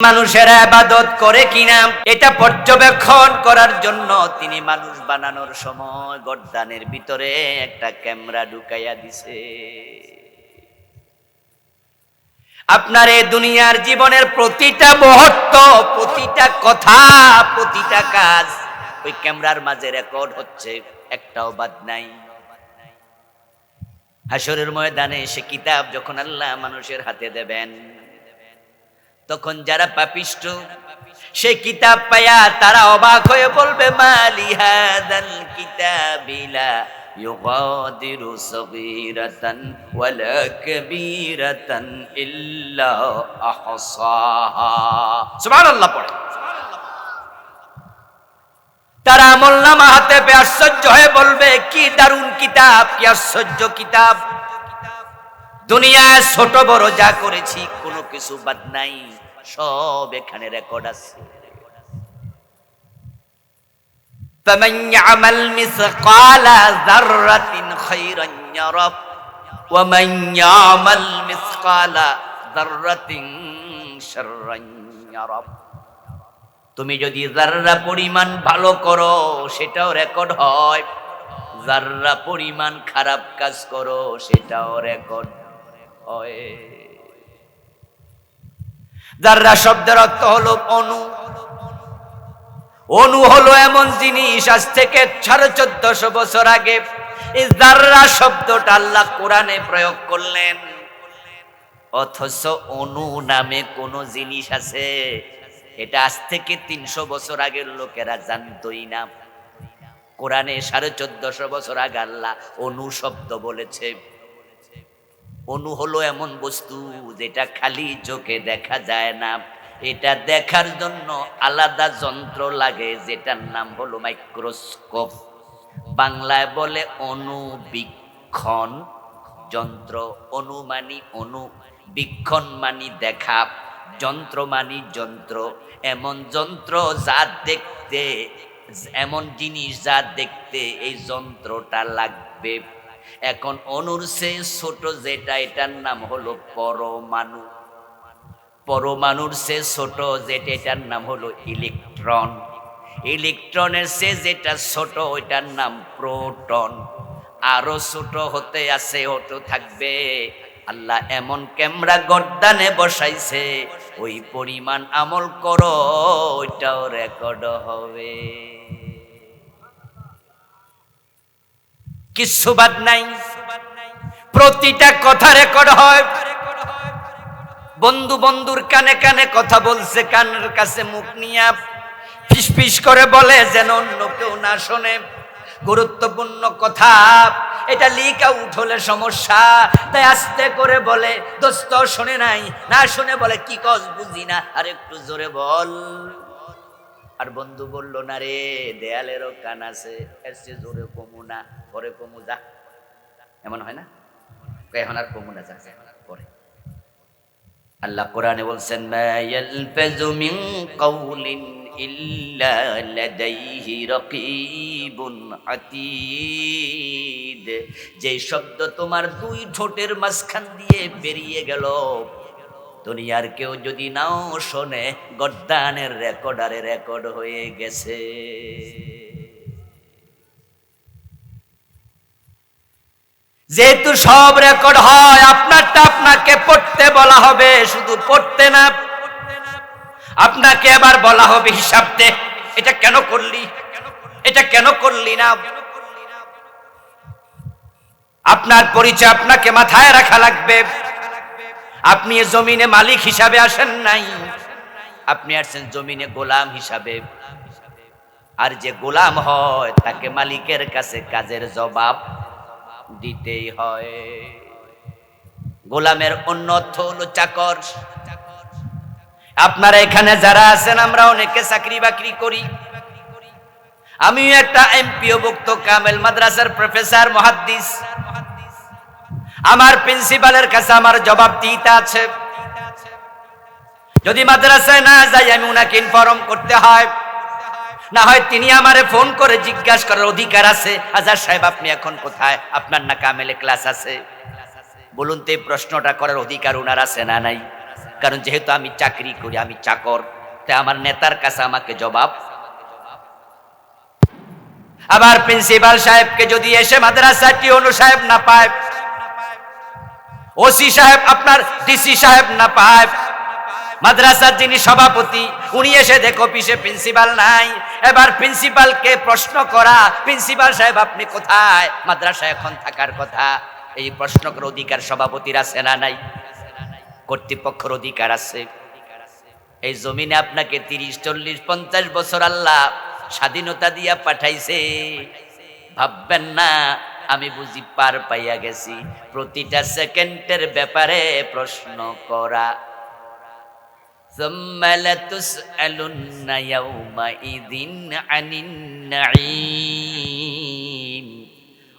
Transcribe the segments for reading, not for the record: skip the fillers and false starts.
মানুষের ইবাদত করে কিনা এটা পর্যবেক্ষণ করার জন্য তিনি মানুষ বানানোর সময় গর্দানের ভিতরে একটা ক্যামেরা ঢুকাইয়া দিছে। আপনার এই দুনিয়ার জীবনের প্রতিটা মুহূর্ত, প্রতিটা কথা, প্রতিটা কাজ ওই ক্যামেরার মাঝে রেকর্ড হচ্ছে, একটাও বাদ নাই। হাসরের ময়দানে সে কিতাব যখন আল্লাহ মানুষের হাতে দেবেন, তখন যারা পাপিষ্ঠ সেই কিতাব পায়া তারা অবাক হয়ে বলবে, মালি হাদাল কিতাবিলা ইউগাদিরু সগীরাতান ওয়ালা কাবীরাতান ইল্লা আহসাহা। সুবহানাল্লাহ পড়ে। তারা আমলনামা হাতে পেয়ে আশ্চর্য হয়ে বলবে, কি দারুণ কিতাব, কি আশ্চর্য কিতাব। দুনিয়ায় ছোট বড় যা করেছি কোনো কিছু বাদ নাই, সব এখানে রেকর্ড আছে। ফামান ইয়ামাল মিসকালা যাররাতিন খায়রান ইয়ারা ওয়া মান ইয়ামাল মিসকালা যাররাতিন শাররান ইয়ারা। তুমি যদি যাররা পরিমাণ ভালো করো সেটাও রেকর্ড হয়, যাররা পরিমাণ খারাপ কাজ করো সেটাও রেকর্ড হয়। যাররা শব্দের অর্থ হলো অণু। অণু হলো এমন জিনিস, আজ থেকে 1450 বছর আগে এই যাররা শব্দটা আল্লাহ কোরআনে প্রয়োগ করলেন, অথচ অণু নামে কোন জিনিস আছে এটা আজ থেকে 300 বছর আগের লোকেরা জানতই না। কোরআনে 1450 বছর আগে আল্লাহ অণু শব্দ বলেছে। অণু হলো এমন বস্তু যেটা খালি চোখে দেখা যায় না, এটা দেখার জন্য আলাদা যন্ত্র লাগে, যেটার নাম হলো মাইক্রোস্কোপ। বাংলায় বলে অণুবীক্ষণ যন্ত্র। অণু মানি অণু, বীক্ষণ মানি দেখা, যন্ত্র মানি যন্ত্র। এমন যন্ত্র যা দেখতে, এমন জিনিস যা দেখতে এই যন্ত্রটা লাগবে। এখন অণুর চেয়ে ছোট যেটা, এটার নাম হলো পরমাণু। পরমাণুর চেয়ে ছোট যেটা, এটার নাম হলো ইলেকট্রন। ইলেকট্রনের চেয়ে যেটা ছোট ওইটার নাম প্রোটন। আরো ছোট হতে আছে, হতে থাকবে। আল্লাহ এমন ক্যামেরা গর্দানে বসাইছে, ওই পরিমাণ আমল করো ওইটাও রেকর্ড হবে, কিচ্ছু বাদ নাই। প্রতিটা কথা রেকর্ড হয়। বন্ধু বন্ধুর কানে কানে কথা বলছে, কানের কাছে মুখ নিয়ে ফিস ফিস করে বলে যেন অন্য কেউ না শোনে। গুরুত্বপূর্ণ কথা, এটা লিক আউট হলে সমস্যা, তাই আস্তে করে বলে, দোস্ত শোনে নাই, না শুনে বলে কি কস বুঝি না, আর একটু জোরে বল। আর বন্ধু বলল, না রে দেয়ালেরও কান আছে, এর চেয়ে জোরে কমু না, পরে কমু যা। এমন হয় না? এখন আর কমু না, যা পরে। আল্লাহ কোরআনে বলছেন, মা ইয়ালফাযু মিন কাওলিন ইল্লা লাদাইহি রাকীবুন আতীদ। যে শব্দ তোমার দুই ঠোঁটের মাঝখান দিয়ে বেরিয়ে গেল, দুনিয়ার কেউ যদি নাও শোনে, গর্দানের রেকর্ডারে রেকর্ড হয়ে গেছে। যেহেতু সব রেকর্ড হয়, আপনারটা আপনাকে পড়তে বলা হবে, শুধু পড়তে না, আপনাকে এবার বলা হবে হিসাব দে, এটা কেন করলি, এটা কেন করলি না। আপনার পরিচয় আপনাকে মাথায় রাখা লাগবে। আপনি জমিনে মালিক হিসাবে আসেন নাই, আপনি আসছেন জমিনে গোলাম হিসাবে। আর যে গোলাম হয় তাকে মালিকের কাছে কাজের জবাব দিতেই হয়। গোলামের অন্য অর্থ হলো চাকর। আপনারা এখানে যারা আছেন, আমরা অনেকে চাকরি বাকরি করি। আমিও একটা এমপিও ভুক্ত কামেল মাদ্রাসার প্রফেসর, মুহাদ্দিস। আমার প্রিন্সিপালের কাছে আমার জবাবদিহিতা আছে। যদি মাদ্রাসায় না যাই, আমি উনাকে ইনফর্ম করতে হয়, না হয় তিনি আমারে ফোন করে জিজ্ঞাসা করার অধিকার আছে, আজাদ সাহেব আপনি এখন কোথায়, আপনার না কামেলে ক্লাস আছে। বলুন তো এই প্রশ্নটা করার অধিকার উনার আছে না নাই? কারণ যেহেতু আমি চাকরি করি, আমি চাকর, তাই আমার নেতার কাছে আমাকে জবাব। আবার প্রিন্সিপাল সাহেবকে যদি এসে মাদ্রাসার টিওনো সাহেব না পায়, ওসি সাহেব আপনার ডিসি সাহেব না পায়, মাদ্রাসার যিনি সভাপতি উনি এসে দেখো অফিসে প্রিন্সিপাল নাই, এবার প্রিন্সিপালকে প্রশ্ন করা, প্রিন্সিপাল সাহেব আপনি কোথায়, মাদ্রাসায় এখন থাকার কথা, এই প্রশ্ন করার অধিকার সভাপতির আছে না নাই? কর্তৃপক্ষের অধিকার আছে। এই জমিনে আপনাকে 30, 40, 50 বছর আল্লাহ স্বাধীনতা দিয়া পাঠাইছে, ভাববেন না আমি বুঝি পার পাইয়া গেছি। প্রতিটা সেকেন্ডের ব্যাপারে প্রশ্ন করা। ثم لتسألن يومئذ عن النعيم,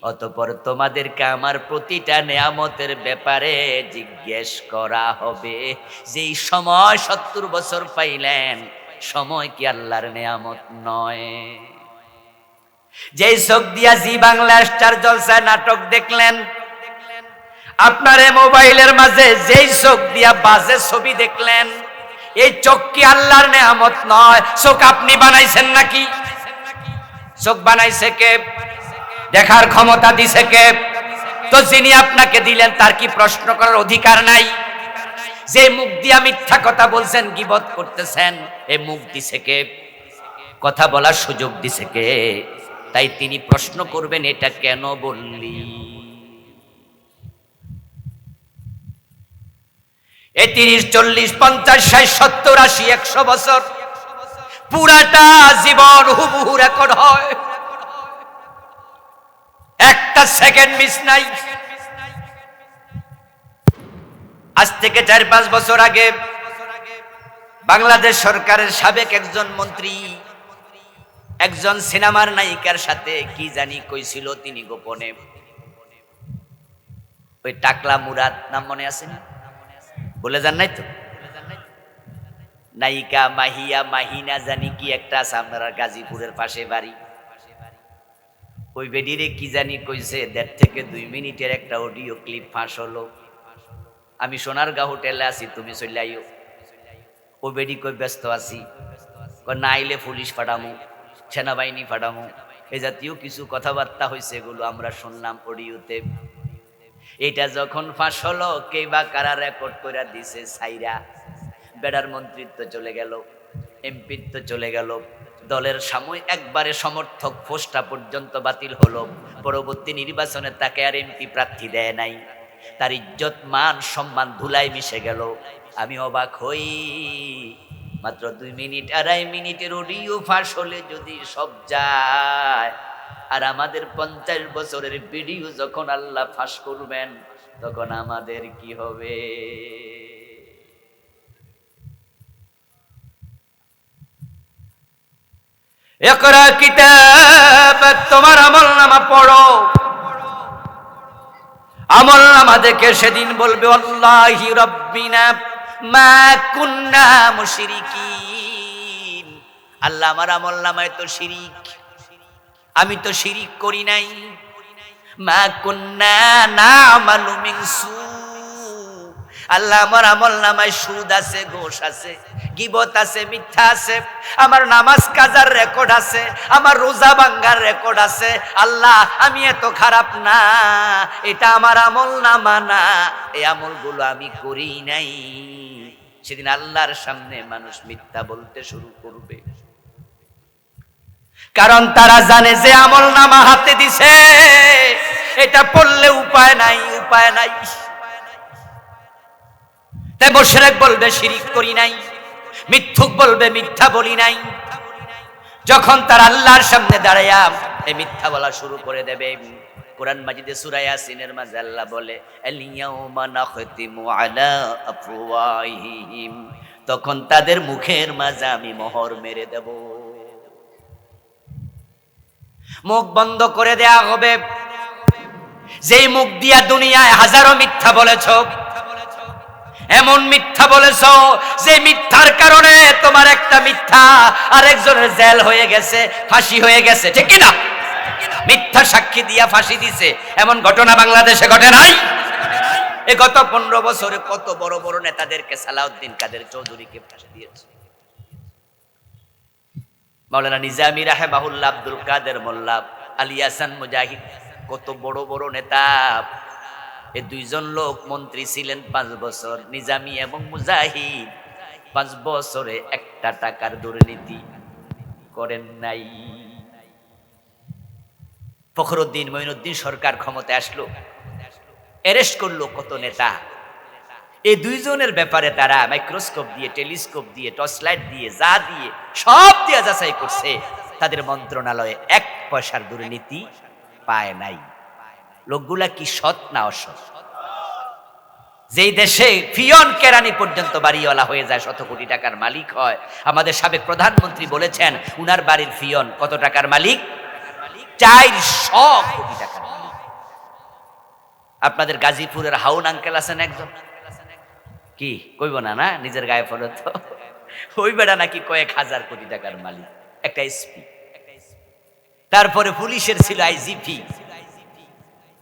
অতঃপর তোমাদেরকে আমার প্রতিটা নেয়ামতের ব্যাপারে জিজ্ঞেস করা হবে। যেই সময় 70 বছর পাইলেন, সময় কি আল্লাহর নেয়ামত নয়? যেই চোখ দিয়া জি বাংলা স্টার জলসায় নাটক দেখলেন, আপনার এই মোবাইলের মাঝে যেই চোখ দিয়া বাজে ছবি দেখলেন, এই চোখ কি আল্লাহর নেয়ামত নয়? চোখ আপনি বানাইছেন নাকি? চোখ বানাইছে কে? দেখার ক্ষমতা দিছে কে? তো যিনি আপনাকে দিলেন তার কি প্রশ্ন করার অধিকার নাই? যে মুখ দিয়া মিথ্যা কথা বলছেন, গীবত করতেছেন, এই মুখ দিছে কে? কথা বলার সুযোগ দিছে কে? তাই তিনি প্রশ্ন করবেন, এটা কেন বললি? এই 30, 40, 50, 60, 70, 80, 100 বছর পুরাটা জীবন হুবহু রেকর্ড হয়, একটা সেকেন্ড মিস নাই। আজ থেকে 4-5 বছর আগে বাংলাদেশ সরকারের সাবেক একজন মন্ত্রী একজন সিনেমার নায়িকার সাথে কি জানি কইছিল তিনি গোপনে। ওই টাকলা মুরাদ নাম মনে আছে না? বলে যান নাই তো? নায়িকা মাহিয়া মাহিনা জানি কি একটা আছে, আপনারা গাজীপুরের পাশে বাড়ি। ওই বেডিরে কি জানি কইছে, 1.5 থেকে 2 মিনিটের একটা অডিও ক্লিপ ফাঁস হলো। আমি সোনারগাঁ হোটেলে আছি, তুমি চলে আইও। ও বেডি কই ব্যস্ত আছি, না আইলে পুলিশ ফাটামু, সেনাবাহিনী ফাটামু, এ জাতীয় কিছু কথাবার্তা হয়েছে, এগুলো আমরা শুনলাম অডিওতে। এটা যখন ফাঁস হলো, কে বা কারা রেকর্ড করে দিছে সাইরা, বেডার মন্ত্রিত্ব চলে গেল, এমপিত্ব চলে গেল, দলের সাময়িক একবারে সমর্থক পোস্টটা পর্যন্ত বাতিল হলো। পরবর্তী নির্বাচনে তাকে আর এমপি প্রার্থী দেয় নাই, তার ইজ্জত মান সম্মান ধুলায় মিশে গেল। আমি অবাক হই, মাত্র 2 মিনিট 2.5 মিনিটের অডিও ফাঁস হলে যদি সব যায়, আর আমাদের 50 বছরের ভিডিও যখন আল্লাহ ফাঁস করবেন, তখন আমাদের কি হবে? ইকরা কিতাব, তোমার আমলনামা পড়ো। আমলনামা দেখে সেদিন বলবে, আল্লাহি রাব্বিনা মা কুন্না মুশরিকিন। আল্লাহ আমার আমলনামায় তো শিরিক, আমি তো শিরিক করি নাই। মা কুন্না না'মালু মিন সু, আল্লাহ আমার আমলনামায় সুদ আছে, ঘোষ আছে, গীবত আছে, মিথ্যা আছে, আমার নামাজ কাজার রেকর্ড আছে, আমার রোজা ভাঙ্গার রেকর্ড আছে। আল্লাহ আমি এত খারাপ না, এটা আমার আমলনামা না, এই আমলগুলো আমি করি নাই। সেদিন আল্লাহর সামনে মানুষ মিথ্যা বলতে শুরু করবে, কারণ তারা জানে যে আমলনামা হাতে দিছে, এটা পড়লে উপায় নাই, উপায় নাই। তাই মুশরিক বলবে শিরিক করি নাই, মিথ্যুক বলবে মিথ্যা বলি নাই। যখন তার আল্লাহর সামনে দাঁড়ায়া এই মিথ্যা বলা শুরু করে দেবে, কোরআন মাজিদে সূরা ইয়াসিনের মাঝে আল্লাহ বলে, আল-ইয়াউমা নাখতিমু আলা আফওয়াহিহিম, তখন তাদের মুখের মাঝে আমি মোহর মেরে দেব, মুখ বন্ধ করে দেয়া হবে। যেই মুখ দিয়া দুনিয়ায় হাজারো মিথ্যা বলেছ, এমন মিথ্যা বলেছ যে মিথ্যার কারণে তোমার একটা মিথ্যা আরেকজনের জেল হয়ে গেছে, ফাঁসি হয়ে গেছে, ঠিক কিনা? মিথ্যা সাক্ষী দিয়া ফাঁসি দিছে, এমন ঘটনা বাংলাদেশে ঘটে নাই। এ গত 15 বছরে কত বড় বড় নেতাদেরকে সালাউদ্দিন কাদের চৌধুরীকে ফাঁসি দিয়েছে। মাওলানা নিজামী রাহিমাহুল্লাহ, আব্দুল কাদের মোল্লা, আলী হাসান মুজাহিদ, কত বড় বড় নেতা। এই দুইজন লোক মন্ত্রী ছিলেন 5 বছর, নিজামী এবং মুজাহিদ 5 বছরে একটা টাকার দুর্নীতি করেন নাই। ফখরুদ্দিন মঈনুদ্দিন সরকার ক্ষমতায় আসলো, অ্যারেস্ট করলো কত নেতা। এই দুইজনের ব্যাপারে তারা মাইক্রোস্কোপ দিয়ে, টেলিস্কোপ দিয়ে, টর্চ লাইট দিয়ে, যা দিয়ে সব দিয়ে যাচাই করছে, তাদের মন্ত্রণালয়ে 1 পয়সার দুর্নীতি পায় নাই। লোকগুলা কি সৎ না অসৎ? যেই দেশে ফিয়ন কেরানি পর্যন্ত বাড়িওয়ালা হয়ে যায়, 100 কোটি টাকার মালিক হয়। আমাদের সাবেক প্রধানমন্ত্রী বলেছেন উনার বাড়ির ফিয়ন কত টাকার মালিক? 400 কোটি টাকার মালিক। আপনাদের গাজীপুরের হাউন আঙ্কেল আছেন একজন, কি কইব না, না নিজের গায়ে ফলো তো, ওই বেড়া নাকি কয়েক হাজার কোটি টাকার মালিক, একটা এসপি। তারপরে পুলিশের ছিল আইজিপি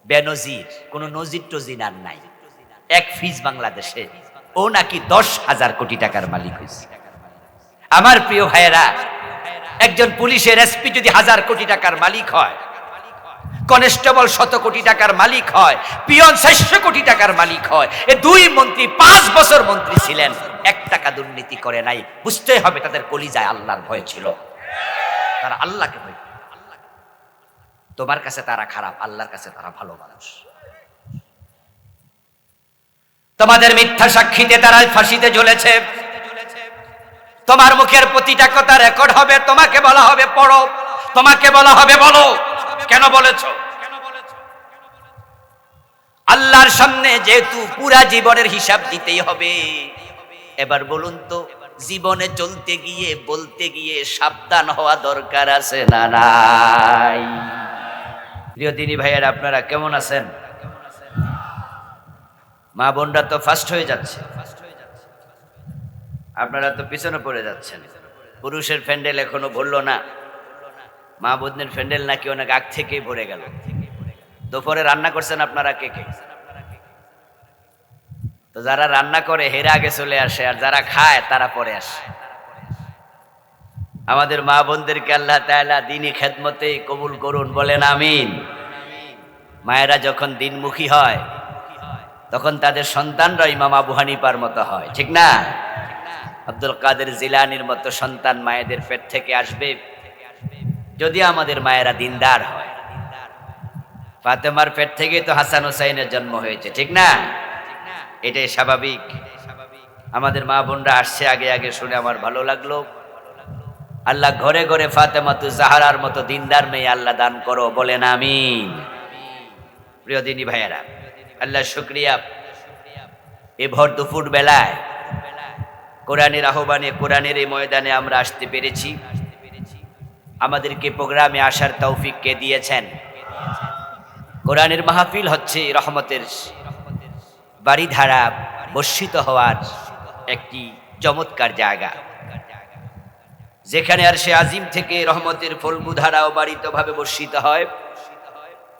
বেনজির, কোন নজির টজির আর নাই, এক ফিজ বাংলাদেশে, ও নাকি 10,000 কোটি টাকার মালিক হয়েছে। আমার প্রিয় ভাইয়েরা, একজন পুলিশের এসপি যদি 1000 কোটি টাকার মালিক হয়, কনস্টেবল 100 কোটি টাকার মালিক হয়, পিয়ন 600 কোটি টাকার মালিক হয়, এ 2 মন্ত্রী 5 বছর মন্ত্রী ছিলেন, 1 টাকা দুর্নীতি করে নাই। বুঝতে হবে তাদের কলিজায় আল্লাহর ভয় ছিল, তারা আল্লাহকে ভয়। তোমার কাছে তারা খারাপ, আল্লাহর কাছে তারা ভালো মানুষ। তোমাদের মিথ্যা সাক্ষীতে তারা ফাঁসিতে ঝুলেছে, তোমার মুখের প্রতিটা কথা রেকর্ড হবে, তোমাকে বলা হবে পড়ো, তোমাকে বলা হবে বলো কেন বলেছো। আল্লাহর সামনে যেহেতু পুরা জীবনের হিসাব দিতেই হবে, এবার বলুন তো, জীবনে চলতে গিয়ে বলতে গিয়ে সাবধান হওয়া দরকার আছে না নাই? প্রিয় দিনী ভাইয়ের, আপনারা কেমন আছেন? মা বোনরা তো ফাস্ট হয়ে যাচ্ছে, আপনারা তো পিছনে পড়ে যাচ্ছেন। পুরুষের প্যান্ডেল এখনো ভরলো না, মা বোনের প্যান্ডেল নাকি অনেক আগ থেকেই ভরে গেল। দুপুরে রান্না করছেন আপনারা কে কে? তো যারা রান্না করে হেরা আগে চলে আসে, আর যারা খায় তারা পরে আসে। আমাদের মা বোনদেরকে আল্লাহ তাআলা দ্বীনি খেদমতে কবুল করুন, বলেন আমিন। মায়েরা যখন দিনমুখী হয় তখন তাদের সন্তানরা ইমাম আবু হানিফার মতো হয়, ঠিক না? আব্দুল কাদের জিলানীর মতো সন্তান মায়েদের পেট থেকে আসবে যদি আমাদের মায়েরা দিনদার হয়। ফাতেমার পেট থেকে তো হাসান হুসাইনের জন্ম হয়েছে, ঠিক না? এটাই স্বাভাবিক। আমাদের মা বোনরা আসছে আগে আগে, শুনে আমার ভালো লাগলো। আল্লাহ ঘরে ঘরে ফাতেমাতু জাহরার মতো দিনদার মেয়ে আল্লাহ দান করো, বলেন আমিন। প্রিয় দিনী ভাইয়েরা, আল্লাহ শুকরিয়া, এ ভর দুপুর বেলায় কোরআনের আহ্বানে, কোরআনের এই ময়দানে আমরা আসতে পেরেছি। আমাদেরকে প্রোগ্রামে আসার তৌফিক কে দিয়েছেন? কোরআনের মাহফিল হচ্ছে রহমতের বাড়িধারা বর্ষিত হওয়ার একটি চমৎকার জায়গা, যেখানে আরশে আজিম থেকে রহমতের ফলগুধারাও বাড়িতভাবে বর্ষিত হয়।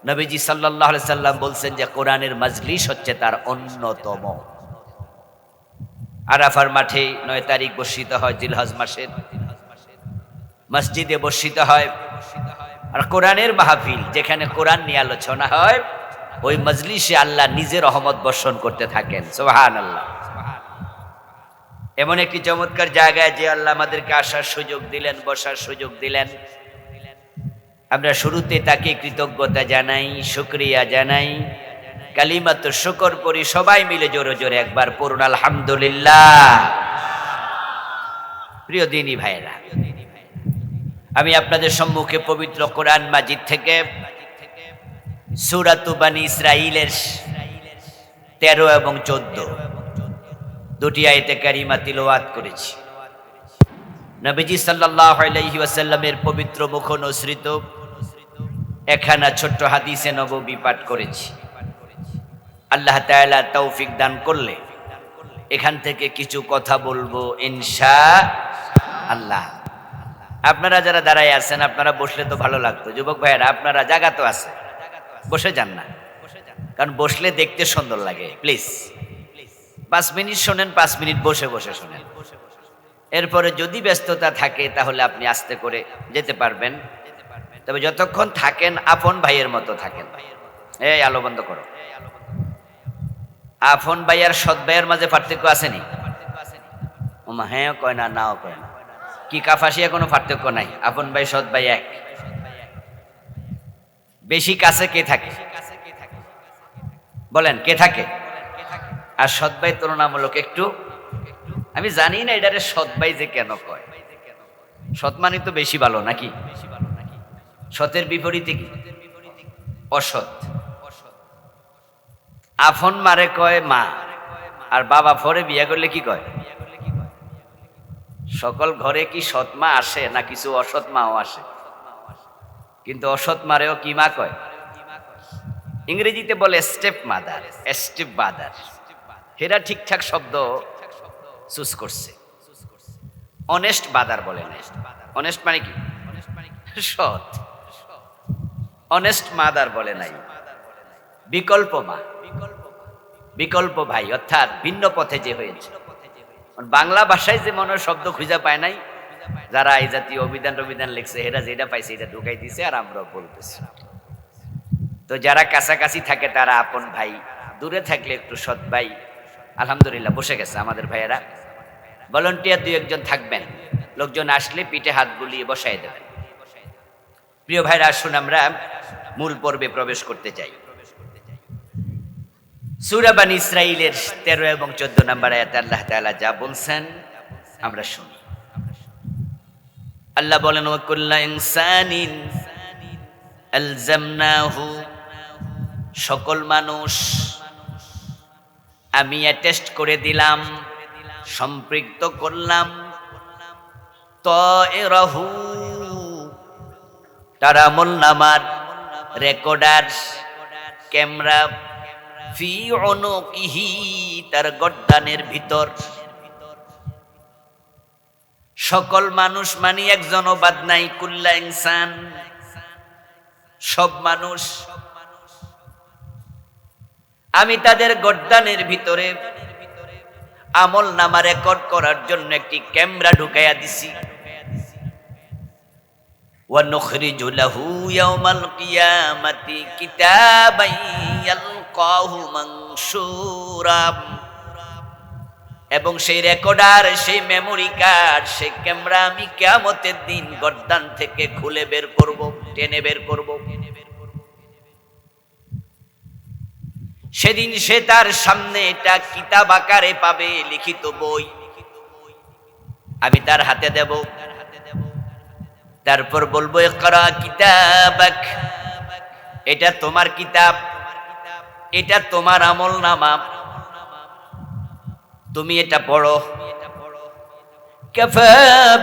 নবীজি সাল্লাল্লাহু আলাইহি সাল্লাম বলছেন যে কোরআনের মাজলিস হচ্ছে তার অন্যতম। আরাফার মাঠে 9 তারিখ বর্ষিত হয়, জিলহজ মাসের মসজিদে বর্ষিত হয়। আর কোরআনের মাহফিল যেখানে কোরআন নিয়ে আলোচনা হয়, ওই মজলিসে আল্লাহ নিজে রহমত বর্ষণ করতে থাকেন, সুবহানাল্লাহ। এমন একটি চমৎকার জায়গায় যে আল্লাহ আমাদেরকে আসার সুযোগ দিলেন, বসার সুযোগ দিলেন, আমরা শুরুতে তাকে কৃতজ্ঞতা জানাই, শুকরিয়া জানাই, কালিমাতুশ শুকর পড়ি সবাই মিলে জোরে জোরে একবার পড়ুন আলহামদুলিল্লাহ। প্রিয় দ্বীনি ভাইরা, আমি আপনাদের সম্মুখে পবিত্র কোরআন মাজিদ থেকে সূরাত বানী ইসরাঈলের 13 এবং 14 দুটি আয়াতে কারিমা তিলাওয়াত করেছি। নবীজি সাল্লাল্লাহু আলাইহি ওয়াসাল্লামের পবিত্র মুখ অনুসৃত একখানা ছোট্ট হাদিসে নববী পাঠ করেছি। আল্লাহ তাআলা তৌফিক দান করলে এখান থেকে কিছু কথা বলবো ইনশাআল্লাহ। আপনারা যারা দাঁড়ায় আছেন, আপনারা বসলে তো ভালো লাগতো। যুবক ভাইয়েরা, আপনারা জায়গা তো আছে, বসে যান না, কারণ বসলে দেখতে সুন্দর লাগে। প্লিজ 5 মিনিট শোনেন, 5 মিনিট বসে বসে শোনেন। এরপরে যদি ব্যস্ততা থাকে তাহলে আপনি আস্তে করে যেতে পারবেন। তবে যতক্ষণ থাকেন আপন ভাইয়ের মতো থাকেন। এই আলো বন্ধ করো। আপন ভাই আর সৎ ভাইয়ের মাঝে পার্থক্য আসেনি? ওমা হ্যাঁ কয় না, নাও কয় না, কি কাফাসিয়া কোনো পার্থক্য নাই। আপন ভাই সৎ ভাই এক। বেশি কাছে কে থাকে বলেন? কে থাকে? আর সৎ ভাই তুলনামূলক একটু, আমি জানি না এটারে সৎ ভাই যে কেন কয়। সৎ মানে তো বেশি ভালো নাকি? সতের বিপরীতে কি? অসৎ। আফন মারে কয় মা, আর বাবা পরে বিয়ে করলে কি কয়? সকল ঘরে কি সৎ মা আসে না কিছু অসৎ মাও আসে? কিন্তু অসৎ মারেও কি মা কয়? ইংরেজিতে বলে স্টেপ মাদার, স্টেপ বাদার। হেরা ঠিকঠাক শব্দ চুজ করছে। অনেস্ট বাদার বলে না। অনেস্ট মানে কি? সৎ। অনেস্ট মাদার বলে নাই। বিকল্প মা, বিকল্প ভাই, অর্থাৎ ভিন্ন পথে যে হয়েছে। বাংলা ভাষায় যে মনে শব্দ খুঁজে পায় নাই, যারা এই জাতীয় অভিধান লিখছে এরা যেটা পাইছে এটা ঢুকাই দিছে, আর আমরা বলতেছি। তো যারা কাছাকাছি থাকে তারা আপন ভাই, দূরে থাকলে একটু সৎ ভাই। আলহামদুলিল্লাহ বসে গেছে আমাদের ভাইয়েরা। ভলান্টিয়ার 2-1 থাকবেন, লোকজন আসলে পিঠে হাত বুলিয়ে বসাই দেবেন। প্রিয় ভাইরা, আসুন আমরা মূল পর্বে প্রবেশ করতে চাই। সূরা বনী ইসরাঈলের 13 এবং 14 নম্বর আয়াতে আল্লাহ তাআলা যা বলছেন আমরা শুনি। আল্লাহ বলেন, ওয়া কুল্লা ইনসানিন আলজামনাহু, সকল মানুষ আমি অ্যাটেস্ট করে দিলাম, সম্পৃক্ত করলাম, তায়রাহু তার আমলনামার রেকর্ডার, ক্যামেরা, ফি উনুকিহি তার গর্দানের ভিতর। সকল মানুষ মানে একজনও বাদ নাই, কুল্লা ইনসান সব মানুষ। আমি তাদের গর্দানের ভিতরে আমল নামা রেকর্ড করার জন্য একটি ক্যামেরা ঢুকাইয়া দিছি। ওয়া নুখরিজু লাহু ইয়াওমাল কিয়ামাতি কিতাবান ইয়ালকাহু মানশুরা, এবং সেই রেকর্ডার, সেই মেমোরি কার্ড, সেই ক্যামেরা আমি কিয়ামতের দিন গর্দান থেকে খুলে বের করব, টেনে বের করব। সেদিন সে তার সামনে এটা কিতাব আকারে পাবে, লিখিত বই আমি তার হাতে দেব। তারপর বলবো, ইকরা কিতাবাক, এটা তোমার কিতাব, এটা তোমার আমলনামা, তুমি এটা পড়ো। কাফা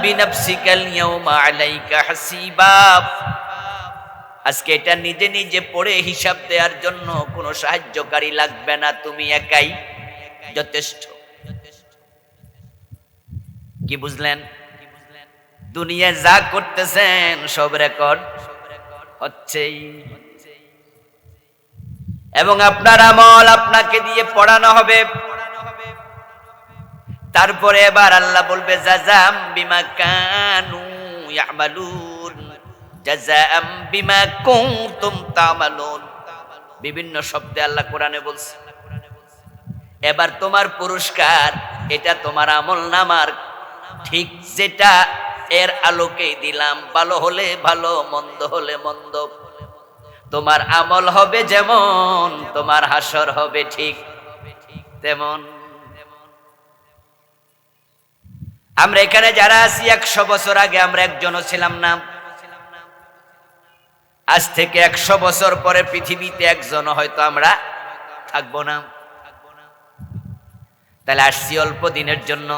বিনাফসিকাল ইয়াওমা আলাইকা হাসিবা, আজকে এটা নিজে নিজে পড়ে হিসাব দেওয়ার জন্য কোনো সাহায্যকারী লাগবে না, তুমি একাই যথেষ্ট। কি বুঝলেন? দুনিয়ায় যা করতেছেন সব রেকর্ড হচ্ছেই, এবং আপনার আমল আপনাকে দিয়ে পড়ানো হবে। তারপরে এবার আল্লাহ বলবে, জাযাম বিমা কানু ইয়ামালুন, জাযাম বিমা কুনতুম তা'মালুন। বিভিন্ন শব্দে আল্লাহ কোরআনে বলছে। এবার তোমার পুরস্কার, এটা তোমার আমলনামার ঠিক যেটা এর আলোকেই দিলাম। ভালো হলে ভালো, মন্দ হলে মন্দ। তোমার আমল হবে যেমন, তোমার হাসর হবে ঠিক তেমন। আমরা এখানে যারা আছি 100 বছর আগে আমরা একজনও ছিলাম না। আজ থেকে 100 বছর পরে পৃথিবীতে একজনও হয়তো আমরা থাকবো না। তাহলে আসছি অল্প দিনের জন্য।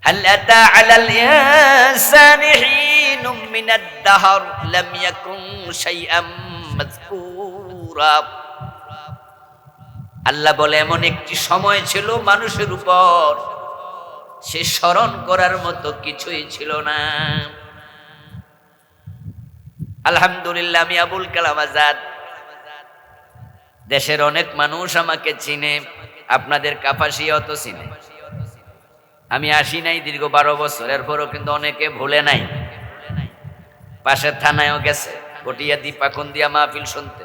হাল আতা আলাল ইনসানি হিনুম মিনাদ দাহর লাম ইয়াকুন শাইআম মাযকুরা। আল্লাহ বলে, এমন একটি সময় ছিল মানুষের উপর, সে স্মরণ করার মতো কিছুই ছিল না। আলহামদুলিল্লাহ, আমি আবুল কালাম আজাদ দেশের অনেক মানুষ আমাকে চিনে, আপনাদের কাপাসিয়াও তো চিনে। আমি আসি নাই দীর্ঘ 12 বছর, এরপরও কিন্তু অনেকে ভুলে নাই। পাশের থানায়ও গেছে গটিয়া দীপাকুন দিয়া মাহফিল শুনতে।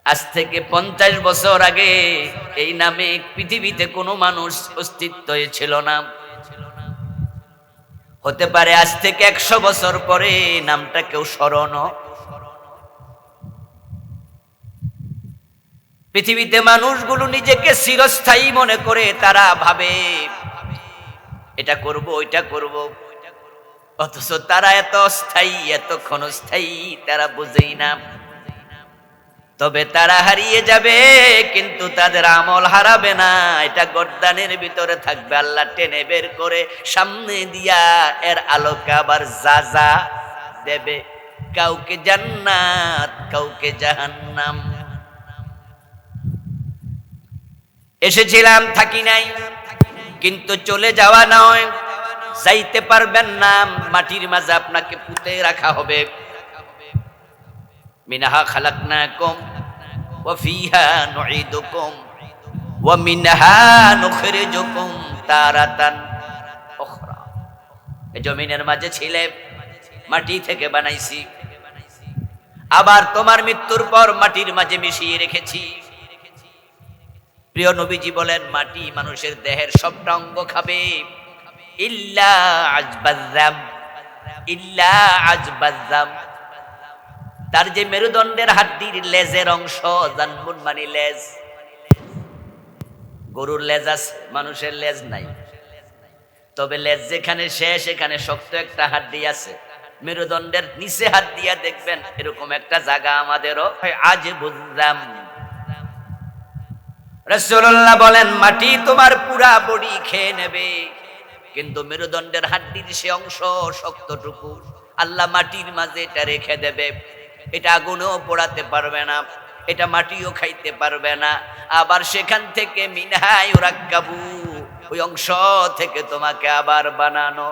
আজ থেকে 50 বছর আগে এই নামে পৃথিবীতে কোনো মানুষ অস্তিত্বই ছিল না। হতে পারে আজ থেকে 100 বছর পরে নামটা কেউ স্মরণও। পৃথিবীতে মানুষগুলো নিজেকে চিরস্থায়ী মনে করে, তারা ভাবে এটা করব ওইটা করব, অথচ তারা এত অস্থায়ী, এত ক্ষণস্থায়ী তারা বুঝেই না। তবে তারা হারিয়ে যাবে কিন্তু তাদের আমল হারাবে না, এটা গর্দানের ভিতরে থাকবে। আল্লাহ টেনে বের করে সামনে দিয়া এর আলোকে আবার যা দেবে, কাউকে জান্নাত কাউকে জাহান্নাম। এসেছিলাম থাকি নাই, কিন্তু চলে যাওয়া নয়, যাইতে পারবেন না, মাটির মাঝে আপনাকে পুঁতে রাখা হবে। মিনহা খালাকনাকুম ওয়া ফিহা নুঈদুকুম ওয়া মিনহা নুখরিজুকুম তারাতান উখরা। এই জমিনের মাঝে ছিলে, মাটি থেকে বানাইছি, আবার তোমার মৃত্যুর পর মাটির মাঝে মিশিয়ে রেখেছি। প্রিয় নবীজি বলেন, মাটি মানুষের দেহের সবটা অঙ্গ খাবে, ইল্লা আজবাজ্জাম, ইল্লা আজবাজ্জাম। তার যে মেরুদণ্ডের হাড্ডির লেজের অংশ, জানবুন মানে লেজ, গরুর লেজ আছে, মানুষের লেজ নাই। তবে লেজ যেখানে শেষ এখানে শক্ত একটা হাড্ডি আছে। মেরুদণ্ডের নিচে হাত দিয়া দেখবেন এরকম একটা জায়গা আমাদেরও। আজ বুঝলাম, রাসূলুল্লাহ বলেন মাটি তোমার পুরা বডি খেয়ে নেবে, কিন্তু মেরুদণ্ডের হাড্ডির সে অংশ শক্তটুকু আল্লাহ মাটির মাঝে এটা রেখে দেবে। এটা আগুনেও পোড়াতে পারবে না, এটা মাটিও খাইতে পারবে না। আবার সেখান থেকে মিনহা ইউরাক্কাবু, ওই অংশ থেকে তোমাকে আবার বানানো।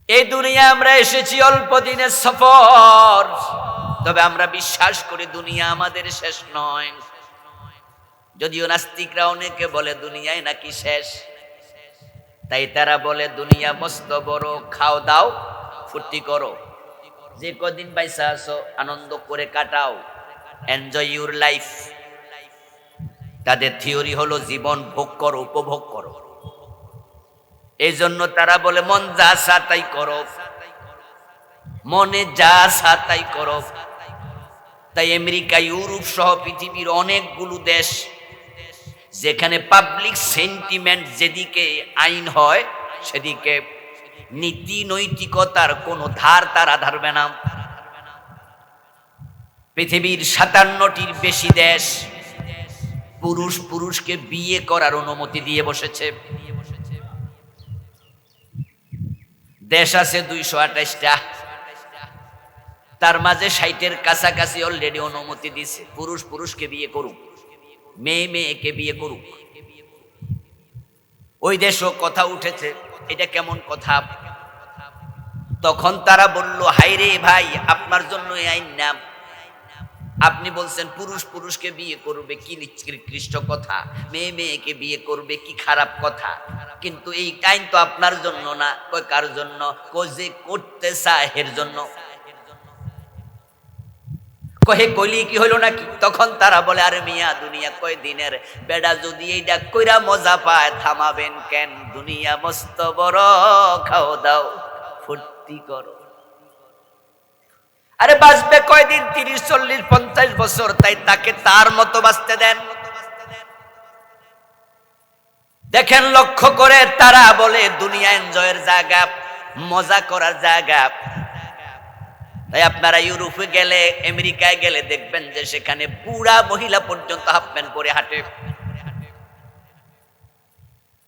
এই দুনিয়া আমরা এসেছি অল্প দিনের সফর, তবে আমরা বিশ্বাস করি দুনিয়া আমাদের শেষ নয়। যদিও নাস্তিকরা অনেকে বলে দুনিয়ায় নাকি শেষ, তাই তারা বলে দুনিয়া মস্ত বড়, খাও দাও ফুর্তি করো, যে কদিন বাইসা আছো আনন্দ করে কাটাও, এনজয় ইউর লাইফ। তাদের থিওরি হলো জীবন ভোগ করো, উপভোগ করো। এই জন্য তারা বলে মন যা চা তাই করো, মনে যা চা তাই করো। তাই আমেরিকা, ইউরোপ সহ পৃথিবীর অনেকগুলো দেশ যেখানে পাবলিক সেন্টিমেন্ট যেদিকে আইন হয় সেদিকে নীতি নৈতিকতার কোনো ধার তারা ধারবে না। পৃথিবীর 57টির বেশি দেশ পুরুষ পুরুষকে বিয়ে করার অনুমতি দিয়ে বসেছে। দেশ আছে 228টা, তার মাঝে 60-এর কাছাকাছি অলরেডি অনুমতি দিছে পুরুষ পুরুষকে বিয়ে করুক, মেয়ে মেয়েকে বিয়ে করুক। ওই দেশও কথা উঠেছে, এটা কেমন কথা? তখন তারা বলল, হাইরে ভাই, আপনার জন্য এই আইন না। আপনি বলছেন পুরুষ পুরুষকে বিয়ে করবে, কি নিকৃষ্ট কথা, মেয়ে মেয়েকে বিয়ে করবে, কি খারাপ কথা। কিন্তু এই আইন তো আপনার জন্য না। কই কার জন্য? কই যে করতে চায় এর জন্য। কহে কইলি কি হইল নাকি? তখন তারা বলে, আরে মিয়া দুনিয়া কয় দিনের, বেডা যদি এইটা কইরা মজা পায় থামাবেন কেন? দুনিয়া মস্ত বড়, খাও দাও ফুর্তি করো। আরে বাঁচবে কয়দিন? 30, 40, 50 বছর, তাই তাকে তার মতো বাঁচতে দেন। দেখেন লক্ষ্য করে, তারা বলে দুনিয়া এনজয়ের জায়গা, মজা করার জায়গা। তাই আপনারা ইউরোপে গেলে, আমেরিকায় গেলে দেখবেন যে সেখানে বুড়া মহিলা পর্যন্ত হাফ প্যান্ট পরে হাঁটে।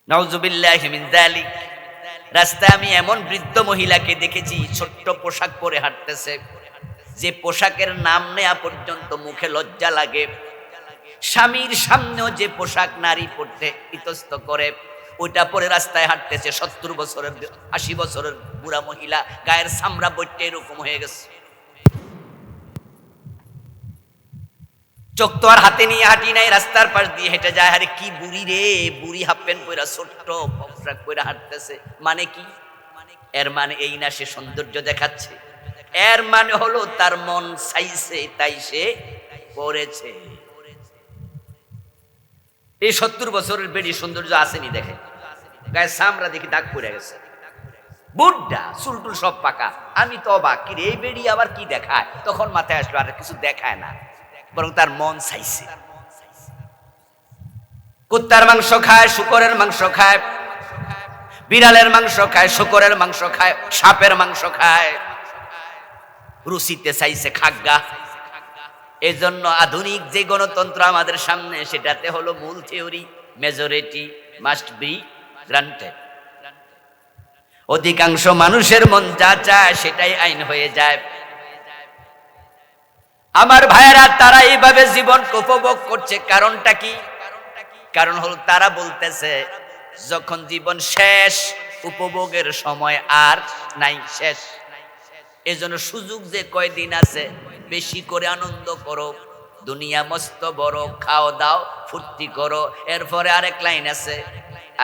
নাউজুবিল্লাহি মিন যালিক। রাস্তায় আমি এমন বৃদ্ধ মহিলাকে দেখেছি ছোট্ট পোশাক পরে হাঁটতেছে, যে পোশাকের নাম নেয়া পর্যন্ত মুখে লজ্জা লাগে। স্বামীর সামনেও যে পোশাক নারী পড়তে ইতস্ত করে, ওইটা পরে রাস্তায় হাঁটতেছে। 70 বছরের 80 বছরের বুড়া মহিলা, গায়ের চামড়া বইটে এরকম হয়ে গেছে। চোখ তো আর হাতে নিয়ে হাঁটি নাই, রাস্তার পাশ দিয়ে হেঁটে যায়। আরে কি বুড়ি রে, বুড়ি হাফ প্যান্ট পরা ছোট্ট পোশাক পরা হাঁটতেছে, মানে কি? এর মানে এই না সে সৌন্দর্য দেখাচ্ছে, এর মানে হলো তার মন চাইছে তাই সে পড়েছে। এই 70 বছরের বেড়ি সৌন্দর্য আসেনি, দেখে গায়ে চামড়া দেখি দাগ পড়ে গেছে, বুড্ডা চুলটুল সব পাকা। আমি তো অবাক, কি রে এই বেড়ি আবার কি দেখায়? তখন মাথায় আসলো আর কিছু দেখায় না, বরং তার মন চাইছে। কুত্তার মাংস খায়, শুকরের মাংস খায়, বিড়ালের মাংস খায়, শুকরের মাংস খায়, সাপের মাংস খায়, রুচিতে চাইছে খাগা। এই জন্য আধুনিক যে গণতন্ত্র আমাদের সামনে, সেটাতে হলো মূল theory majority must be granted. অধিকাংশ মানুষের মন যা চায় সেটাই আইন হয়ে যায়। আমার ভাইয়েরা, তারা এইভাবে জীবন উপভোগ করছে, কারণটা কি? কারণ হলো তারা বলতেছে যখন জীবন শেষ, উপভোগের সময় আর নাই, শেষ। এজন্য সুযোগ যে কয়দিন আছে বেশি করে আনন্দ করো, দুনিয়া মস্ত বড়, খাও দাও ফুর্তি করো। এরপরে আরেক লাইন আছে,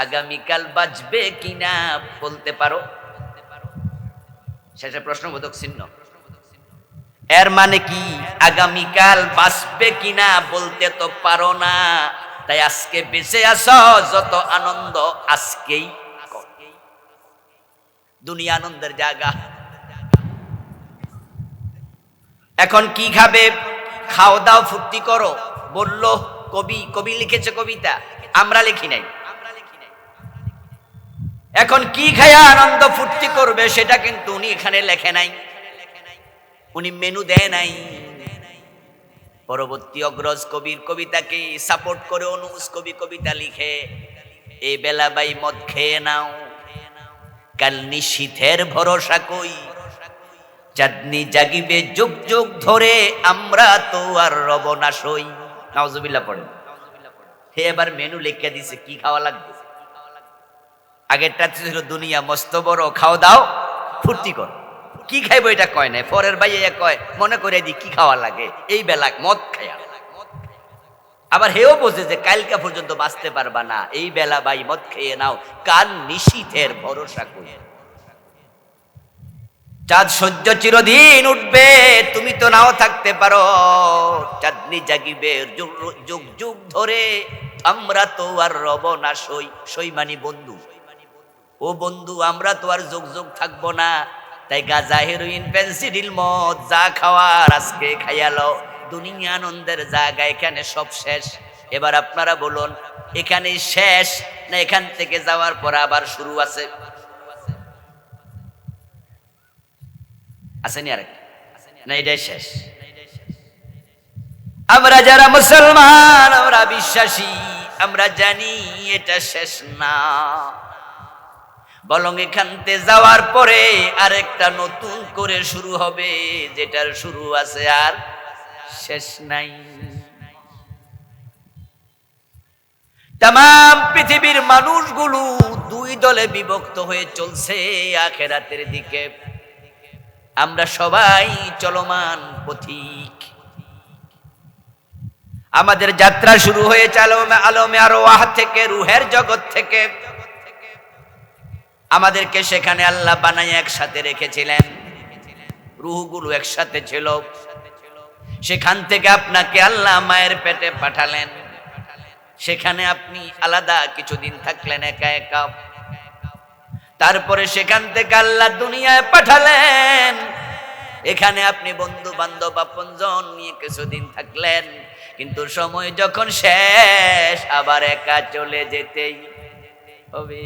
আগামীকাল বাঁচবে কিনা বলতে পারো? শেষে প্রশ্নবোধক চিহ্ন। এর মানে কি? আগামীকাল বাঁচবে কিনা বলতে তো পারো না, তাই আজকে বেঁচে আছো, যত আনন্দ আজকেই। দুনিয়া আনন্দের জায়গা। এখন কি খাবে? খাও দাও ফুর্তি করো বলল কবি, কবি লিখেছে কবিতা, আমরা লিখি নাই। এখন কি খায়া আনন্দ ফুর্তি করবে সেটা কিন্তু উনি এখানে লেখে নাই, উনি মেনু দেয় নাই। পরবর্তী অগ্রজ কবির কবিতাকে সাপোর্ট করে অনুজ কবি কবিতা লিখে, এই বেলা বাই মদ খেয়ে নাও, কাল নিশীথের ভরসা কই, চাঁদনি জাগিবে যুগ যুগ ধরে, আমরা তো আর রব না সই। নাউজুবিল্লাহ পড়েন। হে এবার মেনু লিখে দিছে কি খাওয়া লাগবে। আগেরটা ছিল দুনিয়া মস্ত বড়, খাও দাও ফুর্তি কর। কি খাইবো এটা কয় নাই, পরের ভাইয়া কয় মনে করে দি কি খাওয়া লাগে, এই বেলা মদ খায়া। আবার হেও বোঝে যে কালকা পর্যন্ত বাঁচতে পারবা না, এই বেলা ভাই মদ খেয়ে নাও, কাল নিশীথের ভরসা কই। চাঁদ সূর্য চিরদিন উঠবে, তুমি তো নাও থাকতে পারো, চাঁদনি জাগিবে যুগ যুগ ধরে, আমরা তো আর রব না সই। সই মানি বন্ধু, ও বন্ধু আমরা তো আর যুগ যুগ থাকবো না, তাই গাঁজা হেরোইন পেন্সিডিল মদ যা খাওয়ার আজকে খাইয়ালো। দুনিয়া আনন্দের জায়গা, এখানে সব শেষ। এবার আপনারা বলুন, এখানে শেষ না এখান থেকে যাওয়ার পর আবার শুরু আছে? আসেনি আরেক না, এটাই শেষ। আমরা যারা মুসলমান, আমরা বিশ্বাসী, আমরা জানি এটা শেষ না, বরং এখানতে যাওয়ার পরে আরেকটা নতুন করে শুরু হবে, যেটার শুরু আছে আর শেষ নাই। তাম পৃথিবীর মানুষগুলো দুই দলে বিভক্ত হয়ে চলছে আখেরাতের দিকে। আমরা সবাই চলমান পথিক। আমাদের যাত্রা শুরু হয়েছে আলমে আরওয়াহ থেকে, রুহের জগৎ থেকে। আমাদেরকে সেখানে আল্লাহ বানায় একসাথে রেখেছিলেন, রুহগুলো একসাথে ছিল। সেখান থেকে আপনাকে আল্লাহ মায়ের পেটে পাঠালেন, সেখানে আপনি আলাদা কিছুদিন থাকলেন একা একা। তারপরে সেখান থেকে আল্লাহ দুনিয়ায় পাঠালেন, এখানে আপনি বন্ধু বান্ধব আপনজন নিয়ে কিছুদিন থাকলেন, কিন্তু সময় যখন শেষ আবার একা চলে যেতেই হবে।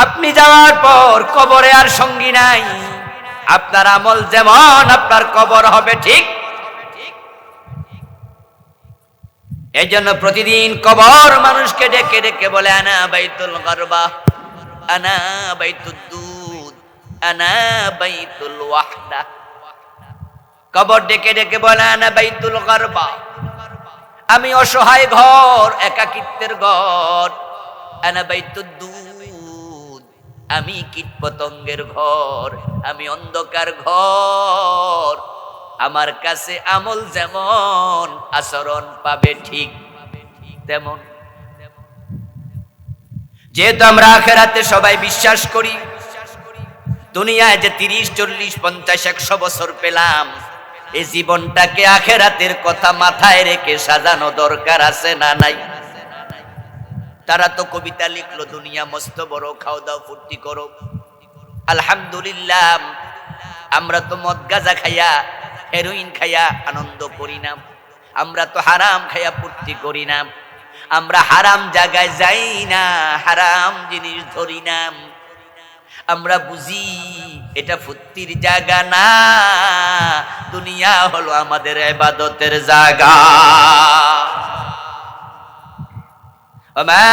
আপনি যাওয়ার পর কবরে আর সঙ্গী নাই, আপনার আমল যেমন আপনার কবর হবে ঠিক। এই জন্য প্রতিদিন কবর মানুষকে ডেকে ডেকে বলে, আনা বাইতুল গারবা, আনা বাইতুদ দুদ, আনা বাইতুল ওয়াহদা। কবর ডেকে ডেকে বলে, আনা বাইতুল গারবা, আমি অসহায় ঘর, একাকিত্বের ঘর। আনা বাইতুদ দুদ, আমি কীটপতঙ্গের ঘর, আমি অন্ধকার ঘর। আমার কাছে আমল যেমন, আচরণ পাবে ঠিক তেমন। যেহেতু আমরা আখিরাতে সবাই বিশ্বাস করি, দুনিয়ায় যে 30, 40, 50, 100 বছর পেলাম, এই জীবনটাকে আখিরাতের কথা মাথায় রেখে সাজানো দরকার আছে না নাই? তারা তো কবিতা লিখলো, দুনিয়া মস্ত বড়, খাও দাও ফুর্তি করো। আলহামদুলিল্লাহ, আমরা তো মদ গাঁজা খাইয়া, হেরোইন খাইয়া আনন্দ করি না। আমরা তো হারাম খাইয়া ফুর্তি করি না। আমরা হারাম জায়গায় যাই না, হারাম জিনিস ধরি না। আমরা বুঝি এটা ফুর্তির জায়গা না, দুনিয়া হলো আমাদের ইবাদতের জায়গা। ওমা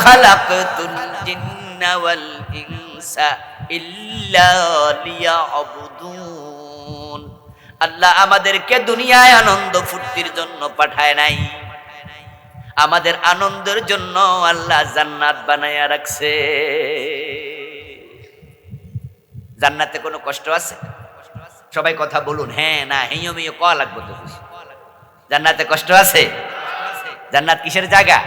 খালাকতুল জিন্না ওয়াল ইনসা ইল্লা লিয়াবুদুন। আল্লাহ আমাদেরকে দুনিয়ায় আনন্দ ফুর্তির জন্য পাঠায় নাই, আমাদের আনন্দের জন্য আল্লাহ জান্নাত বানায়া রাখছে। জান্নাতে কোনো কষ্ট আছে? সবাই কথা বলুন, হ্যাঁ না হেঁয়ো মেয়ে কয়া লাগবে তো। জান্নাতে কষ্ট আছে? জান্নাত কিসের জায়গা?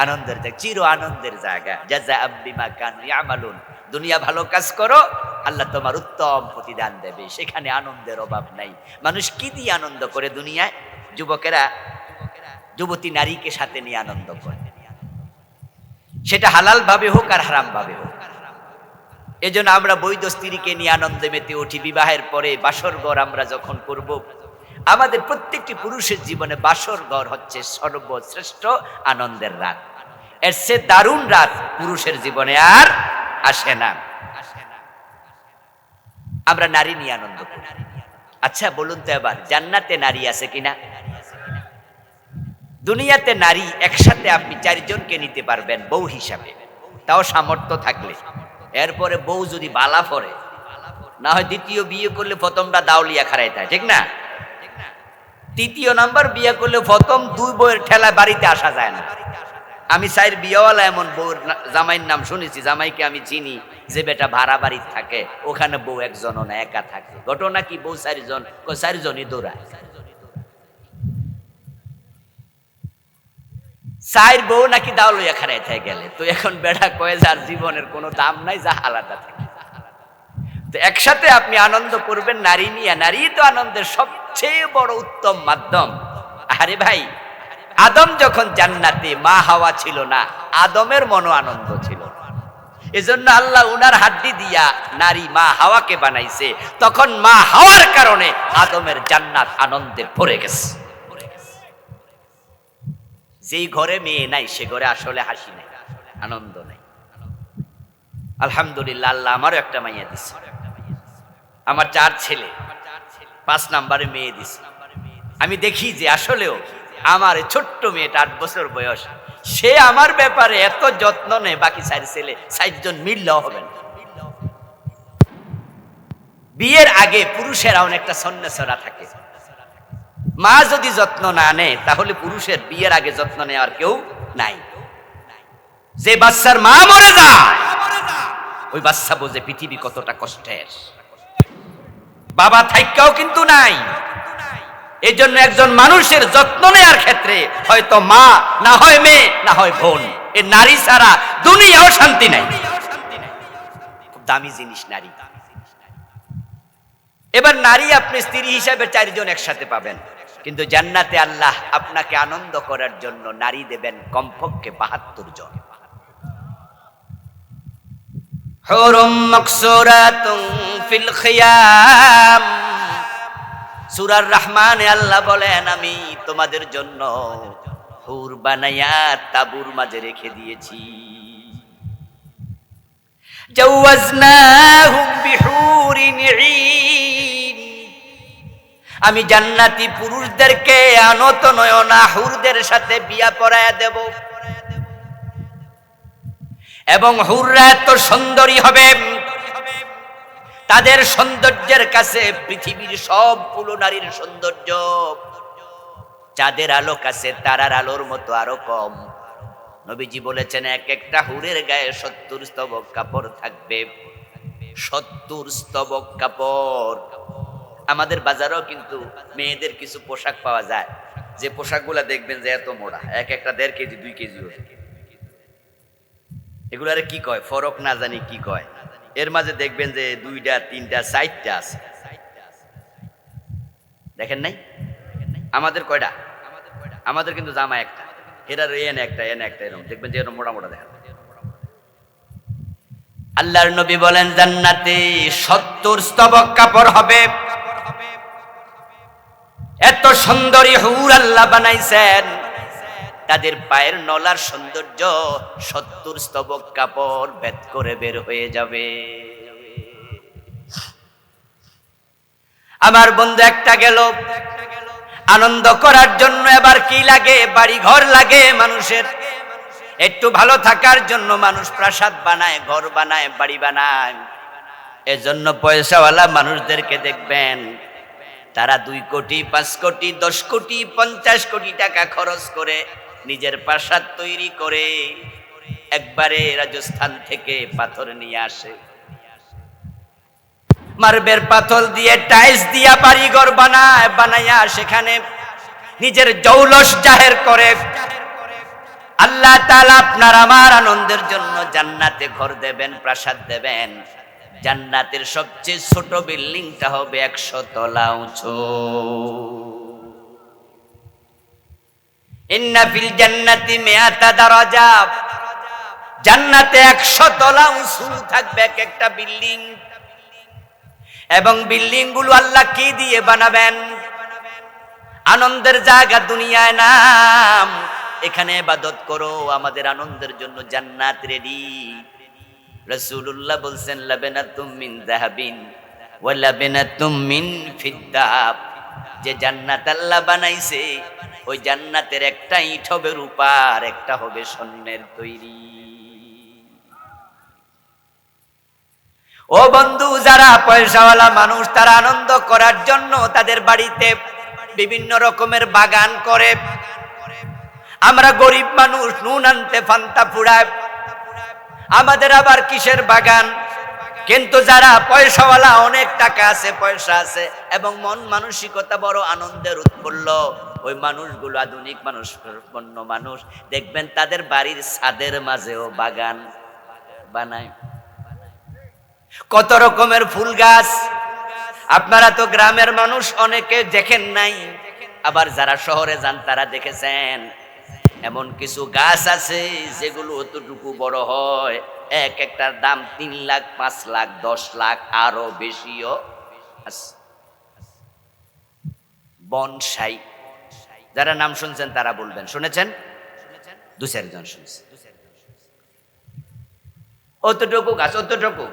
আনন্দের জায়গা, চির আনন্দের জায়গা। জাযাআম বিমা কানু ইয়ামালুন। দুনিয়া ভালো কাজ করো, আল্লাহ তোমার উত্তম প্রতিদান দেবে, সেখানে আনন্দের অভাব নাই। মানুষ কি দিয়ে আনন্দ করে দুনিয়ায়? যুবকেরা যুবতী নারীকে সাথে নিয়ে আনন্দ করে, সেটা হালাল ভাবে হোক আর হারাম ভাবে হোক। এজন্য আমরা বৈধ স্ত্রীকে নিয়ে আনন্দে মেতে উঠি। বিবাহের পরে বাসর ঘর আমরা যখন করব, আমাদের প্রত্যেকটি পুরুষের জীবনে বাসর ঘর হচ্ছে সর্বশ্রেষ্ঠ আনন্দের রাত। এর চেয়ে দারুণ রাত পুরুষের জীবনে আর আসে না। আমরা নারী নিয়ে আনন্দ করি। আচ্ছা বলুন তো এবার, জান্নাতে নারী আছে কিনা? দুনিয়াতে নারী একসাথে আপনি 4 জনকে নিতে পারবেন বউ হিসাবে, তাও সামর্থ্য থাকলে। এরপরে বউ যদি বালা পড়ে, না হয় দ্বিতীয় বিয়ে করলে প্রথমটা দাউলিয়া খারাইতে হয়, ঠিক না? তৃতীয় নাম্বার বিয়ে করলে প্রথম 2 বউয়ের ঠেলা বাড়িতে আসা যায় না। আমি 4 বিয়েওয়ালা এমন বউর জামাইয়ের নাম শুনেছি, জামাইকে আমি চিনি, যে বেটা ভাড়া বাড়ি থাকে, ওখানে বউ একজনও না, একা থাকে। ঘটনা কি? বউ 4 জন, 4 জনই দৌড়ায়। 4 বউ নাকি দাও লইয়া খারাইতে গেলে। তো এখন বেটা কয়ে যার জীবনের কোনো দাম নাই, যা আলাদা থাকে। তো একসাথে আপনি আনন্দ করবেন নারী নিয়ে। নারী তো আনন্দের সবচেয়ে বড় উত্তম মাধ্যম। আরে ভাই, আদম যখন জান্নাতে, মা হাওয়া ছিল না, আদমের মনো আনন্দ ছিল। এজন্য আল্লাহ উনার হাড্ডি দিয়া নারী মা হাওয়াকে বানাইছে। তখন মা হাওয়ার কারণে আদমের জান্নাত আনন্দে ভরে গেছে। যেই ঘরে মেয়ে নাই, সে ঘরে আসলে হাসি নাই, আনন্দ নাই। আলহামদুলিল্লাহ, আল্লাহ আমারও একটা মাইয়া দিছে। আমার 4 ছেলে, 5 নাম্বারে মেয়ে দিছে। আমি দেখি যে আসলেও আমার ছোট্ট মেয়েটা 8 বছর বয়স, সে আমার ব্যাপারে এত যত্ন নেয়, বাকি 4 ছেলে 4 জন মিললেও হবে না। বিয়ের আগে পুরুষেরা অনেকটা সন্ন্যাসরা থাকে। মা যদি যত্ন না নেয়, তাহলে পুরুষের বিয়ের আগে যত্ন নেওয়ার কেউ নাই। যে বাচ্চার মা মরে যায়, ওই বাচ্চা বোঝে পৃথিবী কতটা কষ্টের। বাবা থাইকাও কিন্তু নাই। এই জন্য একজন মানুষের যত্ন নেওয়ার ক্ষেত্রে হয়তো মা, না হয় মেয়ে, না হয় বোন, এ নারী ছাড়া দুনিয়াও শান্তি নাই। খুব দামি জিনিস নারী। এবার নারী আপনি স্ত্রী হিসাবে 4 জন একসাথে পাবেন, কিন্তু জান্নাতে আল্লাহ আপনাকে আনন্দ করার জন্য নারী দেবেন কমপক্ষে 72 জন। হুরুম মাকসুরাতুন ফিল খিয়াম। সূরা রহমানে আল্লাহ বলেন, আমি তোমাদের জন্য হুর বানায়া তাবুর মাঝে রেখে দিয়েছি। জাওয়াজনাহুম বিহুরিন ঈন। আমি জান্নাতি পুরুষদেরকে আনত নয়না হুরদের সাথে বিয়া পড়ায়া দেব, এবং হুররা এত সুন্দরী হবে, তাদের সৌন্দর্যের কাছে পৃথিবীর সবগুলো নারীর সৌন্দর্য চাঁদের আলো কাছে তারার আলোর মতো আরো কম। নবীজি বলেছেন এক একটা হুরের গায়ে 70 স্তবক কাপড় থাকবে, 70 স্তবক কাপড়। আমাদের বাজারেও কিন্তু মেয়েদের কিছু পোশাক পাওয়া যায়, যে পোশাকগুলা দেখবেন যে এত মোটা, এক একটা 1.5 কেজি 2 কেজি ওজন। এগুলারে কি কয়, ফরক না জানি কি কয়। এর মাঝে দেখবেন যে 2টা 3টা 4টা আছে, দেখেন নাই? আমাদের কয়টা? আমাদের কিন্তু জামা একটা, এরার এন একটা এন একটা, এরকম দেখবেন যে এরকম মোটা মোটা দেখা যায়। আল্লাহর নবী বলেন জান্নাতে 70 স্তবক কাপড় হবে। এত সুন্দরী হুর আল্লাহ বানাইছেন, তাদের পায়ের নলার সৌন্দর্য 70 স্তবক কাপড় ভেদ করে বের হয়ে যাবে। আমার বন্ধু একটা গেল আনন্দ করার জন্য, এবার কি লাগে? বাড়ি ঘর লাগে মানুষের। একটু ভালো থাকার জন্য মানুষ প্রাসাদ বানায়, ঘর বানায়, বাড়ি বানায়। এজন্য পয়সাওয়ালা মানুষদেরকে দেখবেন তারা 2 কোটি 5 কোটি 10 কোটি 50 কোটি টাকা খরচ করে নিজের প্রাসাদ তৈরি করে, একবারে রাজস্থান থেকে পাথর নিয়ে আসে, মার্বেল পাথর দিয়ে টাইলস দিয়া বাড়িঘর বানায়, বানাইয়া সেখানে নিজের জৌলস জাহের করে। আল্লাহ তাআলা আপনার আমার আনন্দের জন্য জান্নাতে ঘর দেবেন, প্রাসাদ দেবেন। জান্নাতের সবচেয়ে ছোট বিল্ডিংটা হবে 100 তলা উঁচু। ইন্না ফিল জান্নাতি মিআতা দারাজা, জান্নাতে 100 তলা উঁচু থাকবে এক একটা বিল্ডিং। এবং বিল্ডিং গুলো আল্লাহ কি দিয়ে বানাবেন? আনন্দের জায়গা দুনিয়ায় নাম, এখানে ইবাদত করো, আমাদের আনন্দের জন্য জান্নাত রেডি। রাসূলুল্লাহ বলছেন লাবানাতুম মিন যাহাবিন ওয়া লাবানাতুম মিন ফিদ্দা, যে জান্নাত আল্লাহ বানাইছে ওই জান্নাতের একটা ইট হবে রূপার, একটা হবে স্বর্ণের তৈরি। ও বন্ধু, যারা পয়সাওয়ালা মানুষ তারা আনন্দ করার জন্য তাদের বাড়িতে বিভিন্ন রকমের বাগান করে। আমরা গরিব মানুষ নুন আনতে ফান্তা ফুরায়, আমাদের আবার কিসের বাগান? কিন্তু যারা পয়সাওয়ালা, অনেক টাকা আছে, পয়সা আছে এবং মন মানসিকতা বড় আনন্দের উৎফুল্ল, ওই মানুষগুলো আধুনিক মানুষ, পণ্য মানুষ, দেখবেন তাদের বাড়ির ছাদের মাঝেও বাগান বানায়। কত রকমের ফুল গাছ। আপনারা তো গ্রামের মানুষ, অনেকে দেখেন নাই, আবার যারা শহরে যান তারা দেখেছেন। এমন কিছু গাছ আছে যেগুলো অতটুকু বড় হয়, এক একটার দাম 3 লাখ 5 লাখ 10 লাখ আরো বেশিও আছে। বনসাই, যারা নাম শুনছেন তারা বলবেন, শুনেছেন? 2-4 জন শুনছে। অতটুকু গাছ, অতটুকু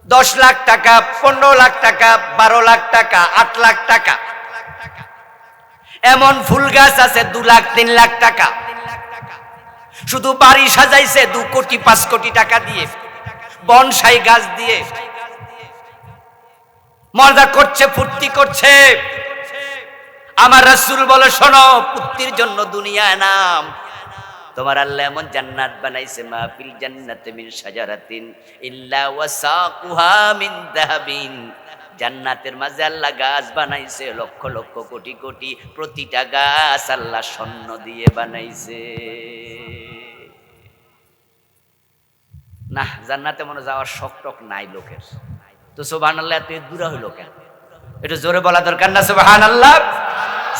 10 লাখ টাকা, 15 লাখ টাকা, 12 লাখ টাকা, 8 লাখ টাকা। এমন ফুল গাছ আছে 2 লাখ 3 লাখ টাকা। শুধু বাড়ি সাজাইছে 2 কোটি 5 কোটি টাকা দিয়ে, বনসাই গাছ দিয়ে মজা করছে, ফুর্তি করছে। আমার রাসূল বলে, শোনো, ফুর্তির জন্য দুনিয়ায় নাম। তোমার আল্লাহ এমন জান্নাত বানাইছে, মা ফিল জান্নাতি মিন শাজারাতিন ইল্লা ওয়াসাকুহা মিন যাহাবিন, জান্নাতের মাঝে আল্লাহ গাছ বানাইছে লক্ষ লক্ষ কোটি কোটি, প্রতিটা গাছ আল্লাহ স্বর্ণ দিয়ে বানাইছে। না, জান্নাতে মনে যাওয়ার শখ টক নাই লোকের, তো সুবহানাল্লাহ এত দূর হইল কেন? একটু জোরে বলা দরকার না সুবহানাল্লাহ?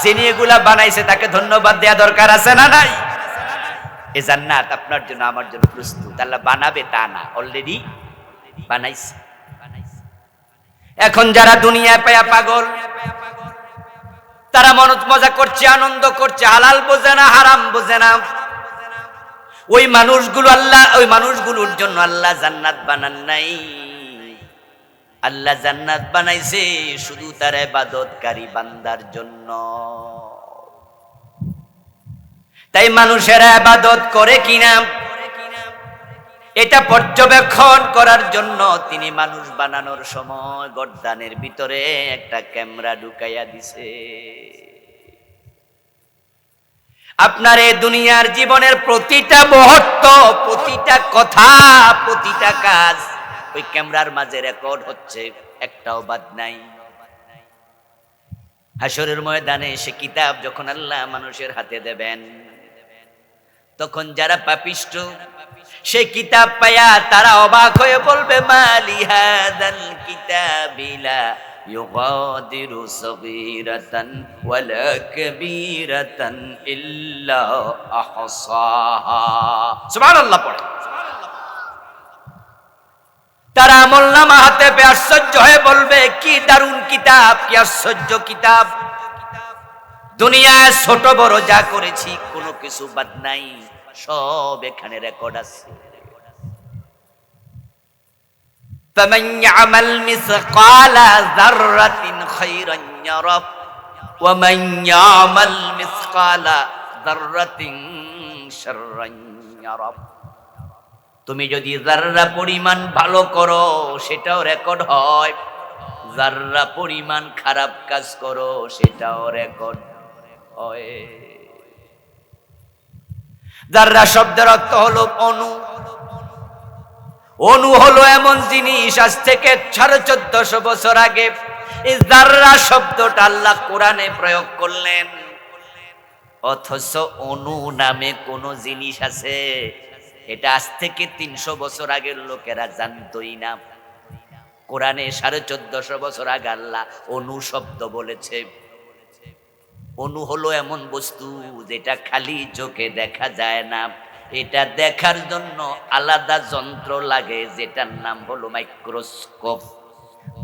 যিনি এগুলা বানাইছে তাকে ধন্যবাদ দেয়া দরকার আছে না নাই? এই জান্নাত আপনার জন্য আমার জন্য প্রস্তুত, আল্লাহ বানাবে তা না, অলরেডি বানাইছে। এখন যারা দুনিয়ায় পায়া পাগল, তারা মজা করছে, আনন্দ করছে, হালাল বোঝে না, হারাম বোঝে না। ওই মানুষগুলোর জন্য আল্লাহ জান্নাত বানান নাই। আল্লাহ জান্নাত বানাইছে শুধু তার ইবাদতকারী বান্দার জন্য। তাই মানুষেরা ইবাদত করে কিনা এটা পর্যবেক্ষণ করার জন্য তিনি মানুষ বানানোর সময় গর্দানের ভিতরে একটা ক্যামেরা ঢুকাইয়া দিছে। আপনার এই দুনিয়ার জীবনের প্রতিটা মুহূর্ত, প্রতিটা কথা, প্রতিটা কাজ ওই ক্যামেরার মাঝে রেকর্ড হচ্ছে, একটাও বাদ নাই। হাসরের ময়দানে সে কিতাব যখন আল্লাহ মানুষের হাতে দেবেন, তখন যারা পাপিষ্ঠ সেই কিতাব পায়া তারা অবাক হয়ে বলবে, মালি হাদাল কিতাবিলা ইউগাদিরু সগীরাতান ওয়ালা কাবীরাতান ইল্লা আহসাহা। সুবহানাল্লাহ পড়ে। তারা আমলনামা হাতে পেয়ে আশ্চর্য হয়ে বলবে, কি দারুণ কিতাব, কি আশ্চর্য কিতাব। দুনিয়ায় ছোট বড় যা করেছি কোনো কিছু বাদ নাই, সব এখানে রেকর্ড আছে। فمن يعمل مثقال ذرة خيرا يره ومن يعمل مثقال ذرة شرا يره। তুমি যদি যাররা পরিমাণ ভালো করো সেটাও রেকর্ড হয়, যাররা পরিমাণ খারাপ কাজ করো সেটাও রেকর্ড হয়। যাররা শব্দের অর্থ হলো অণু। অণু হলো এমন জিনিস, আজ থেকে 1450 বছর আগে এই যাররা শব্দটা আল্লাহ কোরআনে প্রয়োগ করলেন। অথচ অণু নামে কোন জিনিস আছে এটা আজ থেকে 300 বছর আগের লোকেরা জানতই না। কোরআনে 1450 বছর আগে আল্লাহ অণু শব্দ বলেছে। অণু হলো এমন বস্তু যেটা খালি চোখে দেখা যায় না, এটা দেখার জন্য আলাদা যন্ত্র লাগে, যেটার নাম হলো মাইক্রোস্কোপ।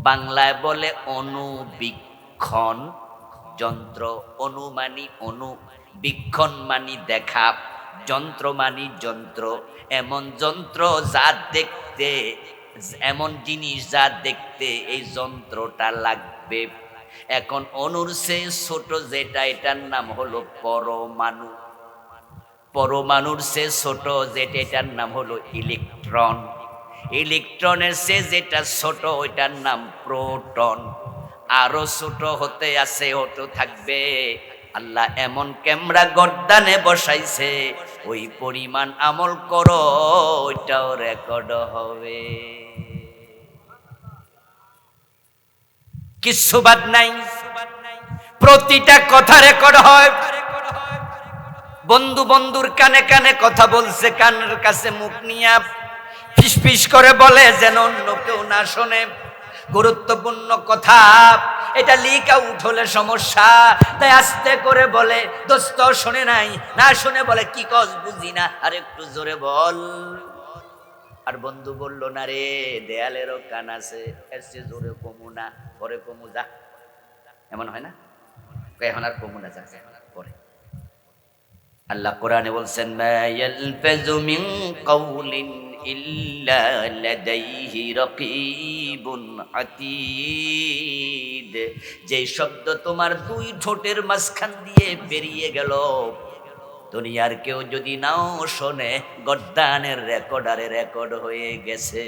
বাংলায় বলে অণুবীক্ষণ যন্ত্র। অণু মানি অণু, বীক্ষণ মানি দেখা, যন্ত্র মানি যন্ত্র। এমন যন্ত্র যা দেখতে, এমন জিনিস যা দেখতে এই যন্ত্রটা লাগবে। এখন অণুর চেয়ে ছোট যেটা, এটার নাম হলো পরমাণু। পরমাণুর চেয়ে ছোট যেটা, এটার নাম হলো ইলেকট্রন। ইলেকট্রনের চেয়ে যেটা ছোট ওইটার নাম প্রোটন। আরো ছোট হতে আছে, হতে থাকবে। আল্লাহ এমন ক্যামেরা গর্দানে বসাইছে, ওই পরিমাণ আমল করো ওইটাও রেকর্ড হবে, কিচ্ছু বাদ নাই। প্রতিটা কথা রেকর্ড হয়। বন্ধু বন্ধুর কানে কানে কথা বলছে, কানের কাছে মুখ নিয়ে ফিস ফিস করে বলে যেন অন্য কেউ না শোনে। গুরুত্বপূর্ণ কথা, এটা লিক আউট হলে সমস্যা, তাই আস্তে করে বলে, দোস্ত শোনে নাই, না শুনে বলে কি কস বুঝি না, আর একটু জোরে বল। আর বন্ধু বলল, না রে দেয়ালেরও কান আছে, এর চেয়ে জোরে কমু না, পরে কমু যা। এমন হয় না? এখন আর কমু না, যা পরে। আল্লাহ কোরআনে বলছেন, মা ইয়ালফাযু মিন কাওলিন ইল্লা লাদাইহি রাকীবুন আতীদ। যে শব্দ তোমার দুই ঠোঁটের মাঝখান দিয়ে বেরিয়ে গেল, দুনিয়ার কেউ যদি নাও শোনে, গর্দানের রেকর্ডারে রেকর্ড হয়ে গেছে।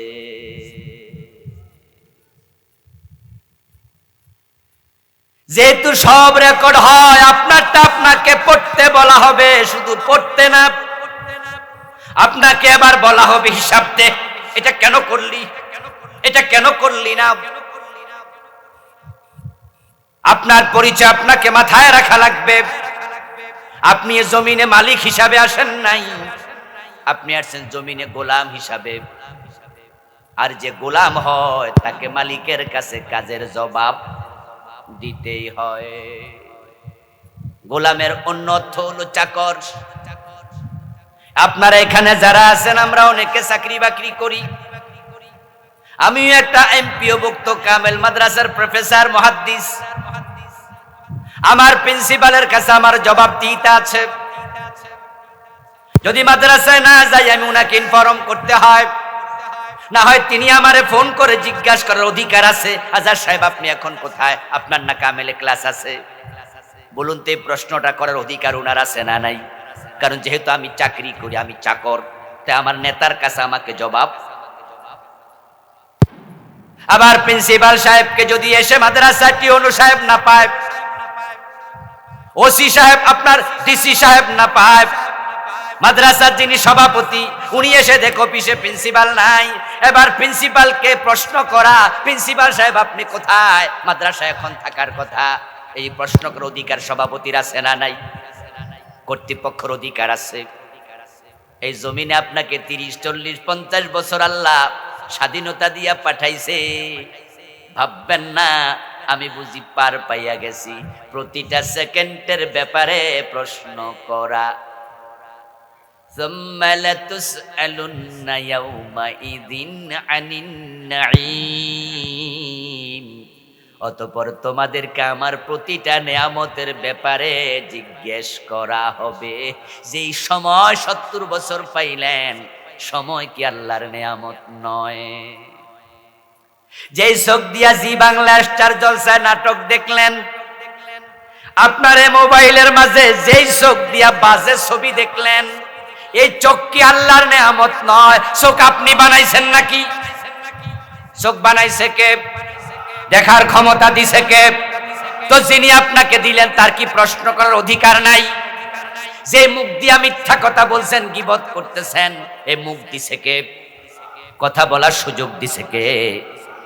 যেহেতু সব রেকর্ড হয়, আপনারটা আপনাকে পড়তে বলা হবে, শুধু পড়তে না, আপনাকে এবার বলা হবে হিসাব দে, এটা কেন করলি, এটা কেন করলি না। আপনার পরিচয় আপনাকে মাথায় রাখা লাগবে। আপনি জমিনে মালিক হিসাবে আসেন নাই, আপনি আসছেন জমিনে গোলাম হিসাবে। আর যে গোলাম হয় তাকে মালিকের কাছে কাজের জবাব দিতেই হয়। গোলামের অন্য অর্থ হলো চাকর। আপনারা এখানে যারা আছেন, আমরা অনেকে চাকরি বাকরি করি। আমি একটা এমপিও ভুক্ত কামেল মাদ্রাসার প্রফেসর মুহাদ্দিস। আমার প্রিন্সিপালের কাছে আমার জবাবদিহিতা আছে। যদি মাদ্রাসায় না যাই, আমি উনাকে ইনফর্ম করতে হয়, না হয় তিনি আমারে ফোন করে জিজ্ঞাসা করার অধিকার আছে, আজাদ সাহেব আপনি এখন কোথায়, আপনার না কামেলে ক্লাস আছে। বলুন তো, এই প্রশ্নটা করার অধিকার উনার আছে না নাই? কারণ যেহেতু আমি চাকরি করি, আমি চাকর, তাই আমার নেতার কাছে আমাকে জবাব। আবার প্রিন্সিপাল সাহেবকে যদি এসে মাদ্রাসাটি অনু সাহেব না পায়, ওসি সাহেব আপনার ডিসি সাহেব না পায়, মাদ্রাসার যিনি সভাপতি উনি এসে দেখো অফিসে প্রিন্সিপাল নাই। এবার প্রিন্সিপালকে প্রশ্ন করা, প্রিন্সিপাল সাহেব আপনি কোথায়, মাদ্রাসায় এখন থাকার কথা। এই প্রশ্ন করার অধিকার সভাপতির আছে না নাই? কর্তৃপক্ষের অধিকার আছে। এই জমিনে আপনাকে 30, 40, 50 বছর আল্লাহ স্বাধীনতা দিয়া পাঠাইছে। ভাববেন না আমি বুঝি পার পাইয়া গেছি। প্রতিটা সেকেন্ডের ব্যাপারে প্রশ্ন করা। ثم لتسألن يومئذ عن النعيم। অতঃপর তোমাদেরকে আমার প্রতিটা নেয়ামতের ব্যাপারে জিজ্ঞেস করা হবে। যেই সময় 70 বছর পাইলেন, সময় কি আল্লাহর নেয়ামত নয়? যেই চোখ দিয়া জি বাংলা স্টার জলসায় নাটক দেখলেন, আপনার মোবাইলের মাঝে যেই চোখ দিয়া বাজে ছবি দেখলেন, এই চোখ কি আল্লাহর নেয়ামত নয়? চোখ আপনি বানাইছেন নাকি? চোখ বানাইছে কে? দেখার ক্ষমতা দিছে কে? তো যিনি আপনাকে দিলেন তার কি প্রশ্ন করার অধিকার নাই? যে মুখ দিয়া মিথ্যা কথা বলছেন, গীবত করতেছেন, এই মুখ দিছে কে? কথা বলার সুযোগ দিছে কে?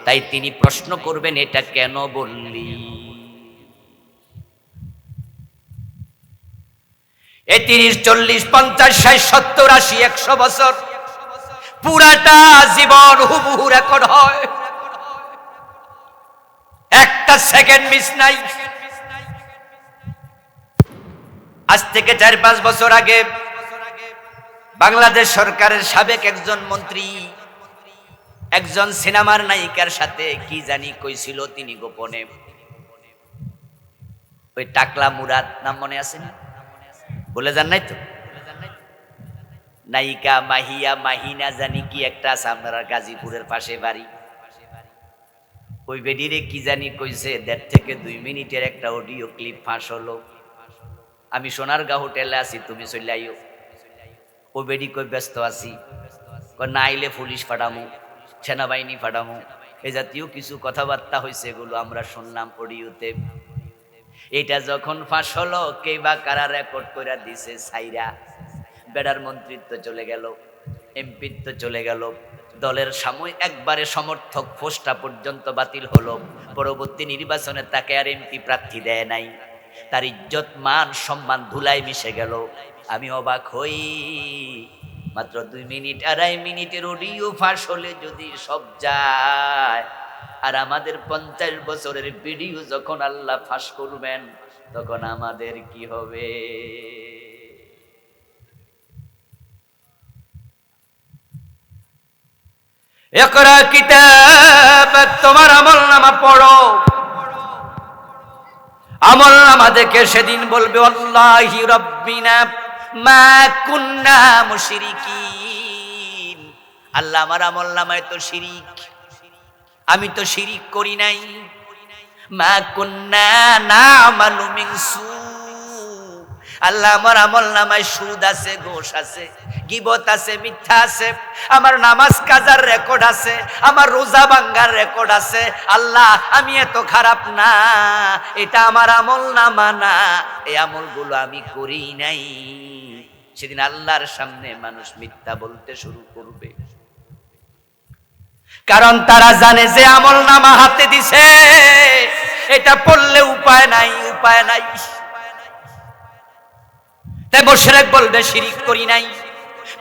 তাই তিনি প্রশ্ন করবেন, এটা কেন বললি? এই 30, 40, 50, 60, 70, 80, 100 বছর পুরাটা জীবন হুবহু রেকর্ড হয়, একটা সেকেন্ড মিস নাই। আজ থেকে 4-5 বছর আগে বাংলাদেশ সরকারের সাবেক একজন মন্ত্রী একজন সিনেমার নায়িকার সাথে কি জানি কইছিল তিনি গোপনে। ওই টাকলা মুরাদ নাম মনে আছে না? বলে যান নাই তো? নায়িকা মাহিয়া মাহিনা জানি কি একটা আছে, আপনারা গাজীপুরের পাশে বাড়ি। ওই বেডিরে কি জানি কইছে, 1.5 থেকে 2 মিনিটের একটা অডিও ক্লিপ ফাঁস হলো। আমি সোনারগাঁও হোটেলে আছি, তুমি চলে আইও। ও বেডি কই ব্যস্ত আছি, না আইলে পুলিশ পাঠামু, সেনাবাহিনী পাঠামু, এ জাতীয় কিছু কথাবার্তা হয়েছে, এগুলো আমরা শুনলাম অডিওতে। এটা যখন ফাঁস হলো, কে বা কারা রেকর্ড করে দিছে সাইরা, বেড়ার মন্ত্রিত্ব চলে গেল, এমপিত্ব চলে গেল, দলের সাময়িক একবারে সমর্থক পোস্টটা পর্যন্ত বাতিল হলো। পরবর্তী নির্বাচনে তাকে আর এমপি প্রার্থী দেয় নাই। তার ইজ্জত মান সম্মান ধুলায় মিশে গেল। আমি অবাক হই, মাত্র 2 মিনিট 2.5 মিনিটের অডিও ফাঁস হলে যদি সব যায়, আর আমাদের 50 বছরের ভিডিও যখন আল্লাহ ফাঁস করবেন, তখন আমাদের কি হবে? ইকরা কিতাবাক, তোমার আমলনামা পড়ো। আমলনামা দেখে সেদিন বলবে, আল্লাহি রাব্বিনা মা কুন্না মুশরিকিন। আল্লাহ আমার আমলনামায় তো শিরিক, আমি তো শিরিক করি নাই। মা কুন্না না'মালু মিন সু, আল্লাহ আমার আমলনামায় সুদ আছে, ঘোষ আছে, গীবত আছে, মিথ্যা আছে, আমার নামাজ কাজার রেকর্ড আছে, আমার রোজা ভাঙ্গার রেকর্ড আছে। আল্লাহ আমি এত খারাপ না, এটা আমার আমলনামা না, এই আমলগুলো আমি করি নাই। সেদিন আল্লাহর সামনে মানুষ মিথ্যা বলতে শুরু করবে, কারণ তারা জানে যে আমলনামা হাতে দিছে, এটা পড়লে উপায় নাই, উপায় নাই। তাই মুশরিক বলবে শিরিক করি নাই,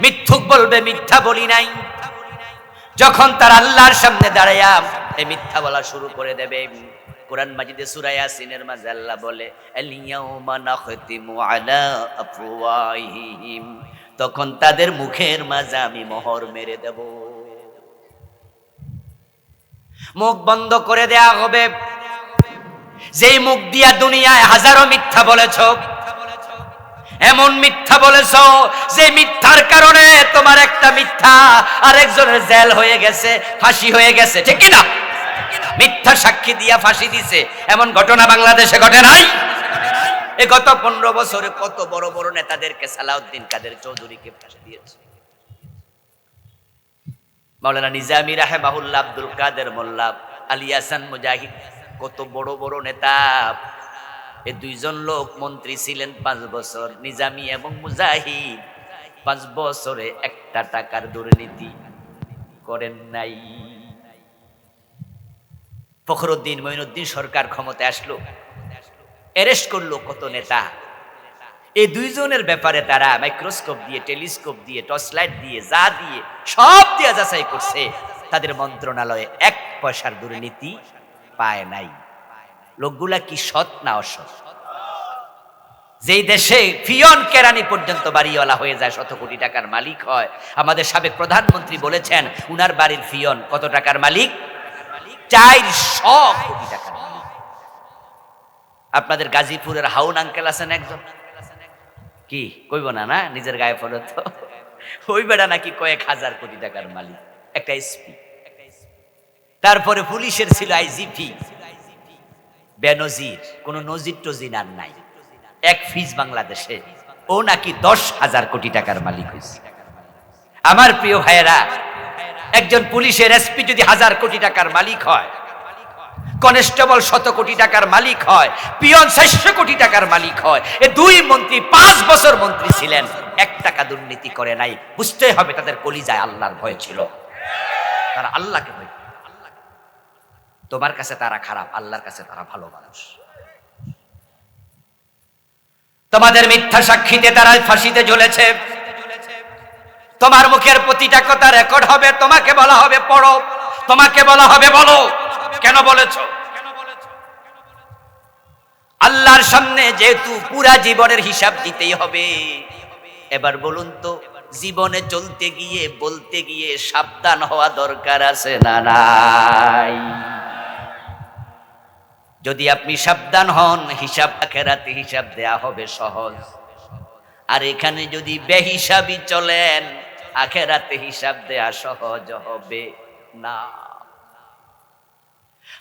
মিথ্যুক বলবে মিথ্যা বলি নাই। যখন তারা আল্লাহর সামনে দাঁড়ায়া এই মিথ্যা বলা শুরু করে দেবে, কোরআন মাজিদে সূরা ইয়াসিনের মাঝে আল্লাহ বলে, আল-ইয়াউমা নাখতিমু আলা আফওয়াহিহিম, তখন তাদের মুখের মাঝে আমি মোহর মেরে দেব, মুখ বন্ধ করে দেয়া হবে। যেই মুখ দিয়া দুনিয়ায় হাজারো মিথ্যা বলেছ, এমন মিথ্যা বলেছ যে মিথ্যার কারণে তোমার একটা মিথ্যা আরেকজনের জেল হয়ে গেছে, ফাঁসি হয়ে গেছে, ঠিক কিনা? মিথ্যা সাক্ষী দিয়া ফাঁসি দিছে, এমন ঘটনা বাংলাদেশে ঘটে নাই? এই গত 15 বছরে কত বড় বড় নেতাদেরকে, সালাউদ্দিন কাদের চৌধুরীকে ফাঁসি দিয়েছে, মাওলানা নিজামী রাহিমাহুল্লাহ, আব্দুল কাদের মোল্লা, আলী হাসান মুজাহিদ, কত বড় বড় নেতা এই দুইজন লোক মন্ত্রী ছিলেন 5 বছর, নিজামী এবং মুজাহিদ। 5 বছরে একটা টাকার দুর্নীতি করেন নাই। ফখরুদ্দিন মঈনুদ্দিন সরকার ক্ষমতায় আসলো, অ্যারেস্ট করলো কত নেতা। এই দুইজনের ব্যাপারে তারা মাইক্রোস্কোপ দিয়ে, টেলিস্কোপ দিয়ে, টর্চ লাইট দিয়ে, যা দিয়ে সব দিয়ে যাচাই করছে, তাদের মন্ত্রণালয়ে 1 পয়সার দুর্নীতি পায় নাই। লোকগুলা কি সৎ না অসৎ? যেই দেশে পিয়ন কেরানি পর্যন্ত বাড়িওয়ালা হয়ে যায়, 100 কোটি টাকার মালিক হয়। আমাদের সাবেক প্রধানমন্ত্রী বলেছেন উনার বাড়ির পিয়ন কত টাকার মালিক? 400 কোটি টাকার মালিক। আপনাদের গাজীপুরের হাউন আঙ্কেল আছেন একজন, কি কইব না, না নিজের গায়ে পড়ে তো, ওই বেড়া নাকি কয়েক হাজার কোটি টাকার মালিক, একটা এসপি। তারপরে পুলিশের ছিল আইজিপি বেনজির, কোন নজির টজির আর নাই, এক ফিজ বাংলাদেশে, ও নাকি 10,000 কোটি টাকার মালিক হয়েছে। আমার প্রিয় ভাইয়েরা, একজন পুলিশের এসপি যদি 1000 কোটি টাকার মালিক হয়, কনস্টেবল 100 কোটি টাকার মালিক হয়, পিয়ন 600 কোটি টাকার মালিক হয়, এ দুই মন্ত্রী 5 বছর মন্ত্রী ছিলেন, 1 টাকা দুর্নীতি করে নাই। বুঝতে হবে তাদের কলিজায় আল্লাহর ভয় ছিল, তারা আল্লাহকে ভয়। তোমার কাছে তারা খারাপ, আল্লাহর কাছে তারা ভালো মানুষ। তোমাদের মিথ্যা সাক্ষীতে তারা ফাঁসিতে ঝুলেছে, তোমার মুখের প্রতিটা কথা রেকর্ড হবে, তোমাকে বলা হবে পড়ো, তোমাকে বলা হবে বলো কেন বলেছ। আল্লাহর সামনে যেহেতু পুরা জীবনের হিসাব দিতেই হবে, এবার বলুন তো, জীবনে চলতে গিয়ে বলতে গিয়ে সাবধান হওয়া দরকার আছে না নাই? যদি আপনি সাবধান হন, হিসাব আখিরাতে হিসাব দেয়া হবে সহজ। আর এখানে যদি বেহিসাবি চলেন, আখিরাতে হিসাব দেয়া সহজ হবে না।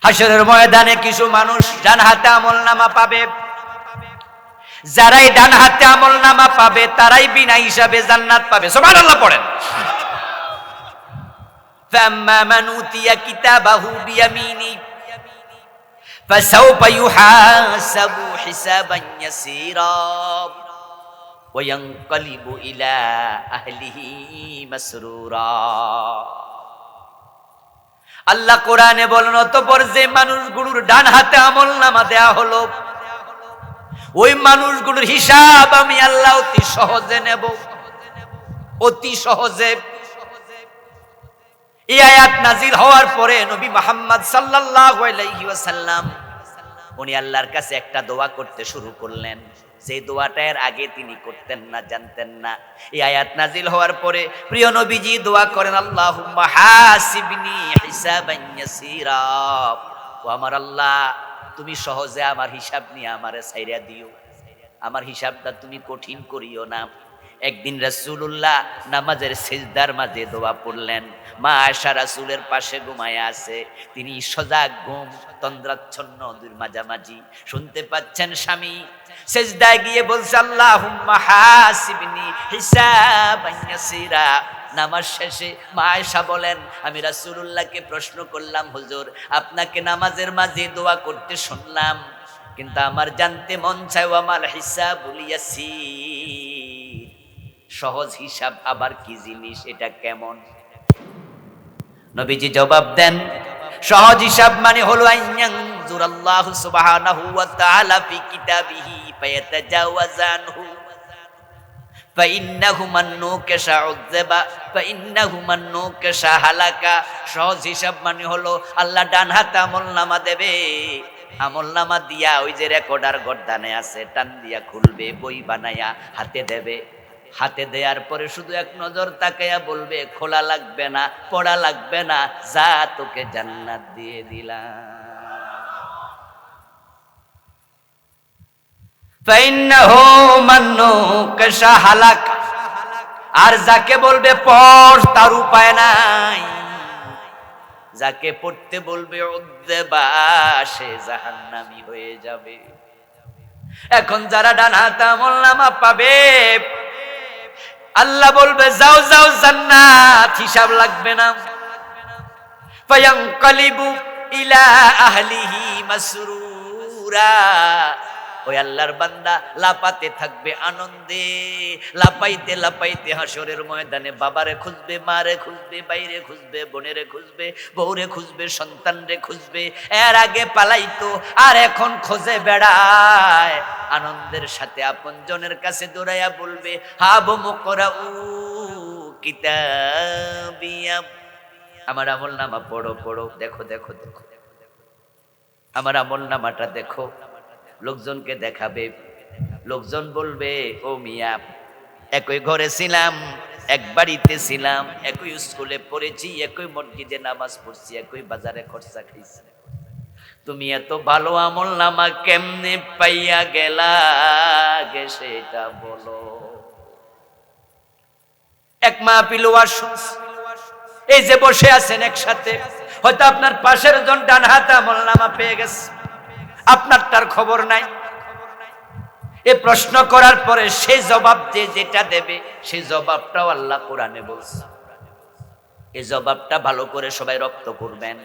হাসরের ময়দানে কিছু মানুষ ডান হাতে আমলনামা পাবে, যারাই ডান হাতে আমলনামা পাবে তারাই বিনা হিসাবে জান্নাত পাবে। সুবহানাল্লাহ পড়েন। ফাম্মা মান উতিয়া কিতাবাহু বিয়ামিনি ফাসাউফা ইউহাসাবু হিসাবান ইয়াসীরা ওয়া ইয়ানকালিবু ইলা আহলিহি মাসরুরা। আল্লাহ কোরআনে বলেন, অতঃপর যে মানুষগুলোর ডান হাতে আমলনামা দেয়া হলো, ওই মানুষগুলোর হিসাব আমি আল্লাহ অতি সহজে নেব, অতি সহজে। এই আয়াত নাজিল হওয়ার পরে নবী মুহাম্মদ সাল্লাল্লাহু আলাইহি ওয়াসাল্লাম উনি আল্লাহর কাছে একটা দোয়া করতে শুরু করলেন, যে দোয়াটা এর আগে তিনি করতেন না, জানতেন না। এই আয়াত নাজিল হওয়ার পরে প্রিয় নবীজি দোয়া করেন, আল্লাহুম্মা হাসিবনি হিসাবান ইয়াসীরা। ও আমার আল্লাহ, তুমি সহজে আমার হিসাব নিয়ে আমারে ছাইরা দিও, আমার হিসাবটা তুমি কঠিন করিও না। একদিন রাসূলুল্লাহ নামাজের সিজদার মাঝে দোয়া পড়লেন, মা আয়েশা রাসূলের পাশে ঘুমায় আছে, তিনি সজাগ ঘুম, তন্দ্রাচ্ছন্ন দুই মাঝামাঝি, শুনতে পাচ্ছেন স্বামী সিজদায় গিয়ে বলছে, আল্লাহুম্মা হাসিবনি হিসাবান ইয়াসীরা। নামাজ শেষে মা আয়েশা বলেন, আমি রাসূলুল্লাহকে প্রশ্ন করলাম, হুজুর আপনাকে নামাজের মাঝে দোয়া করতে শুনলাম, কিন্তু আমার জানতে মন চায় আমার হিসাবুল ইয়াসীর, সহজ হিসাব আবার কি জিনিস, এটা কেমন? নবীজি জবাব দেন, সহজ হিসাব মানে হলো আইয়ানজুরাল্লাহু সুবহানাহু ওয়া তাআলা ফি কিতাবিহি ফায়াতাজাওয়াজানহু ফাইন্নাহু মান নুকিশা উযযিবা ফাইন্নাহু মান নুকিশা হালাকা। সহজ হিসাব মানে হলো আল্লাহ ডান হাতে আমলনামা দেবে, আমলনামা দিয়া ওই যে রেকর্ডার গর্দানে আছে টান দিয়া খুলবে, বই বানায়া হাতে দেবে, হাতে দেওয়ার পরে শুধু এক নজর তাকাইয়া বলবে, খোলা লাগবে না, পড়া লাগবে না, যা তোকে জান্নাত দিয়ে দিলাম। ফাইন্নাহু মান নুকিশা হালাকা। আর যাকে বলবে পড়, তার উপায় নাই, যাকে পড়তে বলবে উযযিবা, সে জাহান্নামী হয়ে যাবে। এখন যারা ডান হাতে আমলনামা পাবে, আল্লাহ বলবে যাও যাও জান্নাত, হিসাব লাগবে না। ফায়ানকালিবু ইলা আহলিহি মাসরুরা। ওই আল্লাহর বান্দা লাপাতে থাকবে আনন্দে, লাপাইতে লাপাইতে হাসরের ময়দানে বাবারে খুঁজবে, মারে খুঁজবে, বাইরে খুঁজবে, বোনেরে খুঁজবে, বউরে খুঁজবে, সন্তানরে খুঁজবে। এর আগে পালাইতো, আর এখন খোঁজে বেড়ায়। আনন্দের সাথে আপনজনের কাছে দৌড়াইয়া বলবে, হাবু মুকরাউ কিতাবিয়া, আমার আমল নামা পড়ো পড়ো, দেখো দেখো দেখো, আমার আমল নামাটা দেখো। লোকজনকে দেখাবে, লোকজন বলবে, ও মিয়া, একই ঘরে ছিলাম, এক বাড়িতে ছিলাম, একই স্কুলে পড়েছি, একই মসজিদে নামাজ পড়ছি, একই বাজারে খরচা খাইছি, তুমি এত ভালো আমল নামা কেমনে পাইয়া গেলা গে সেটা বলো। এক মাহফিল ওয়াজ শুনছি, এই যে বসে আছেন একসাথে, হয়তো আপনার পাশের জন ডান হাতে আমল নামা পেয়ে গেছে, আপনার তার খবর নাই। এই প্রশ্ন করার পরে সেই জবাব যে যেটা দেবে, সেই জবাবটাও আল্লাহ কোরআনে বলছে। এই জবাবটা ভালো করে সবাই রপ্ত করবেন।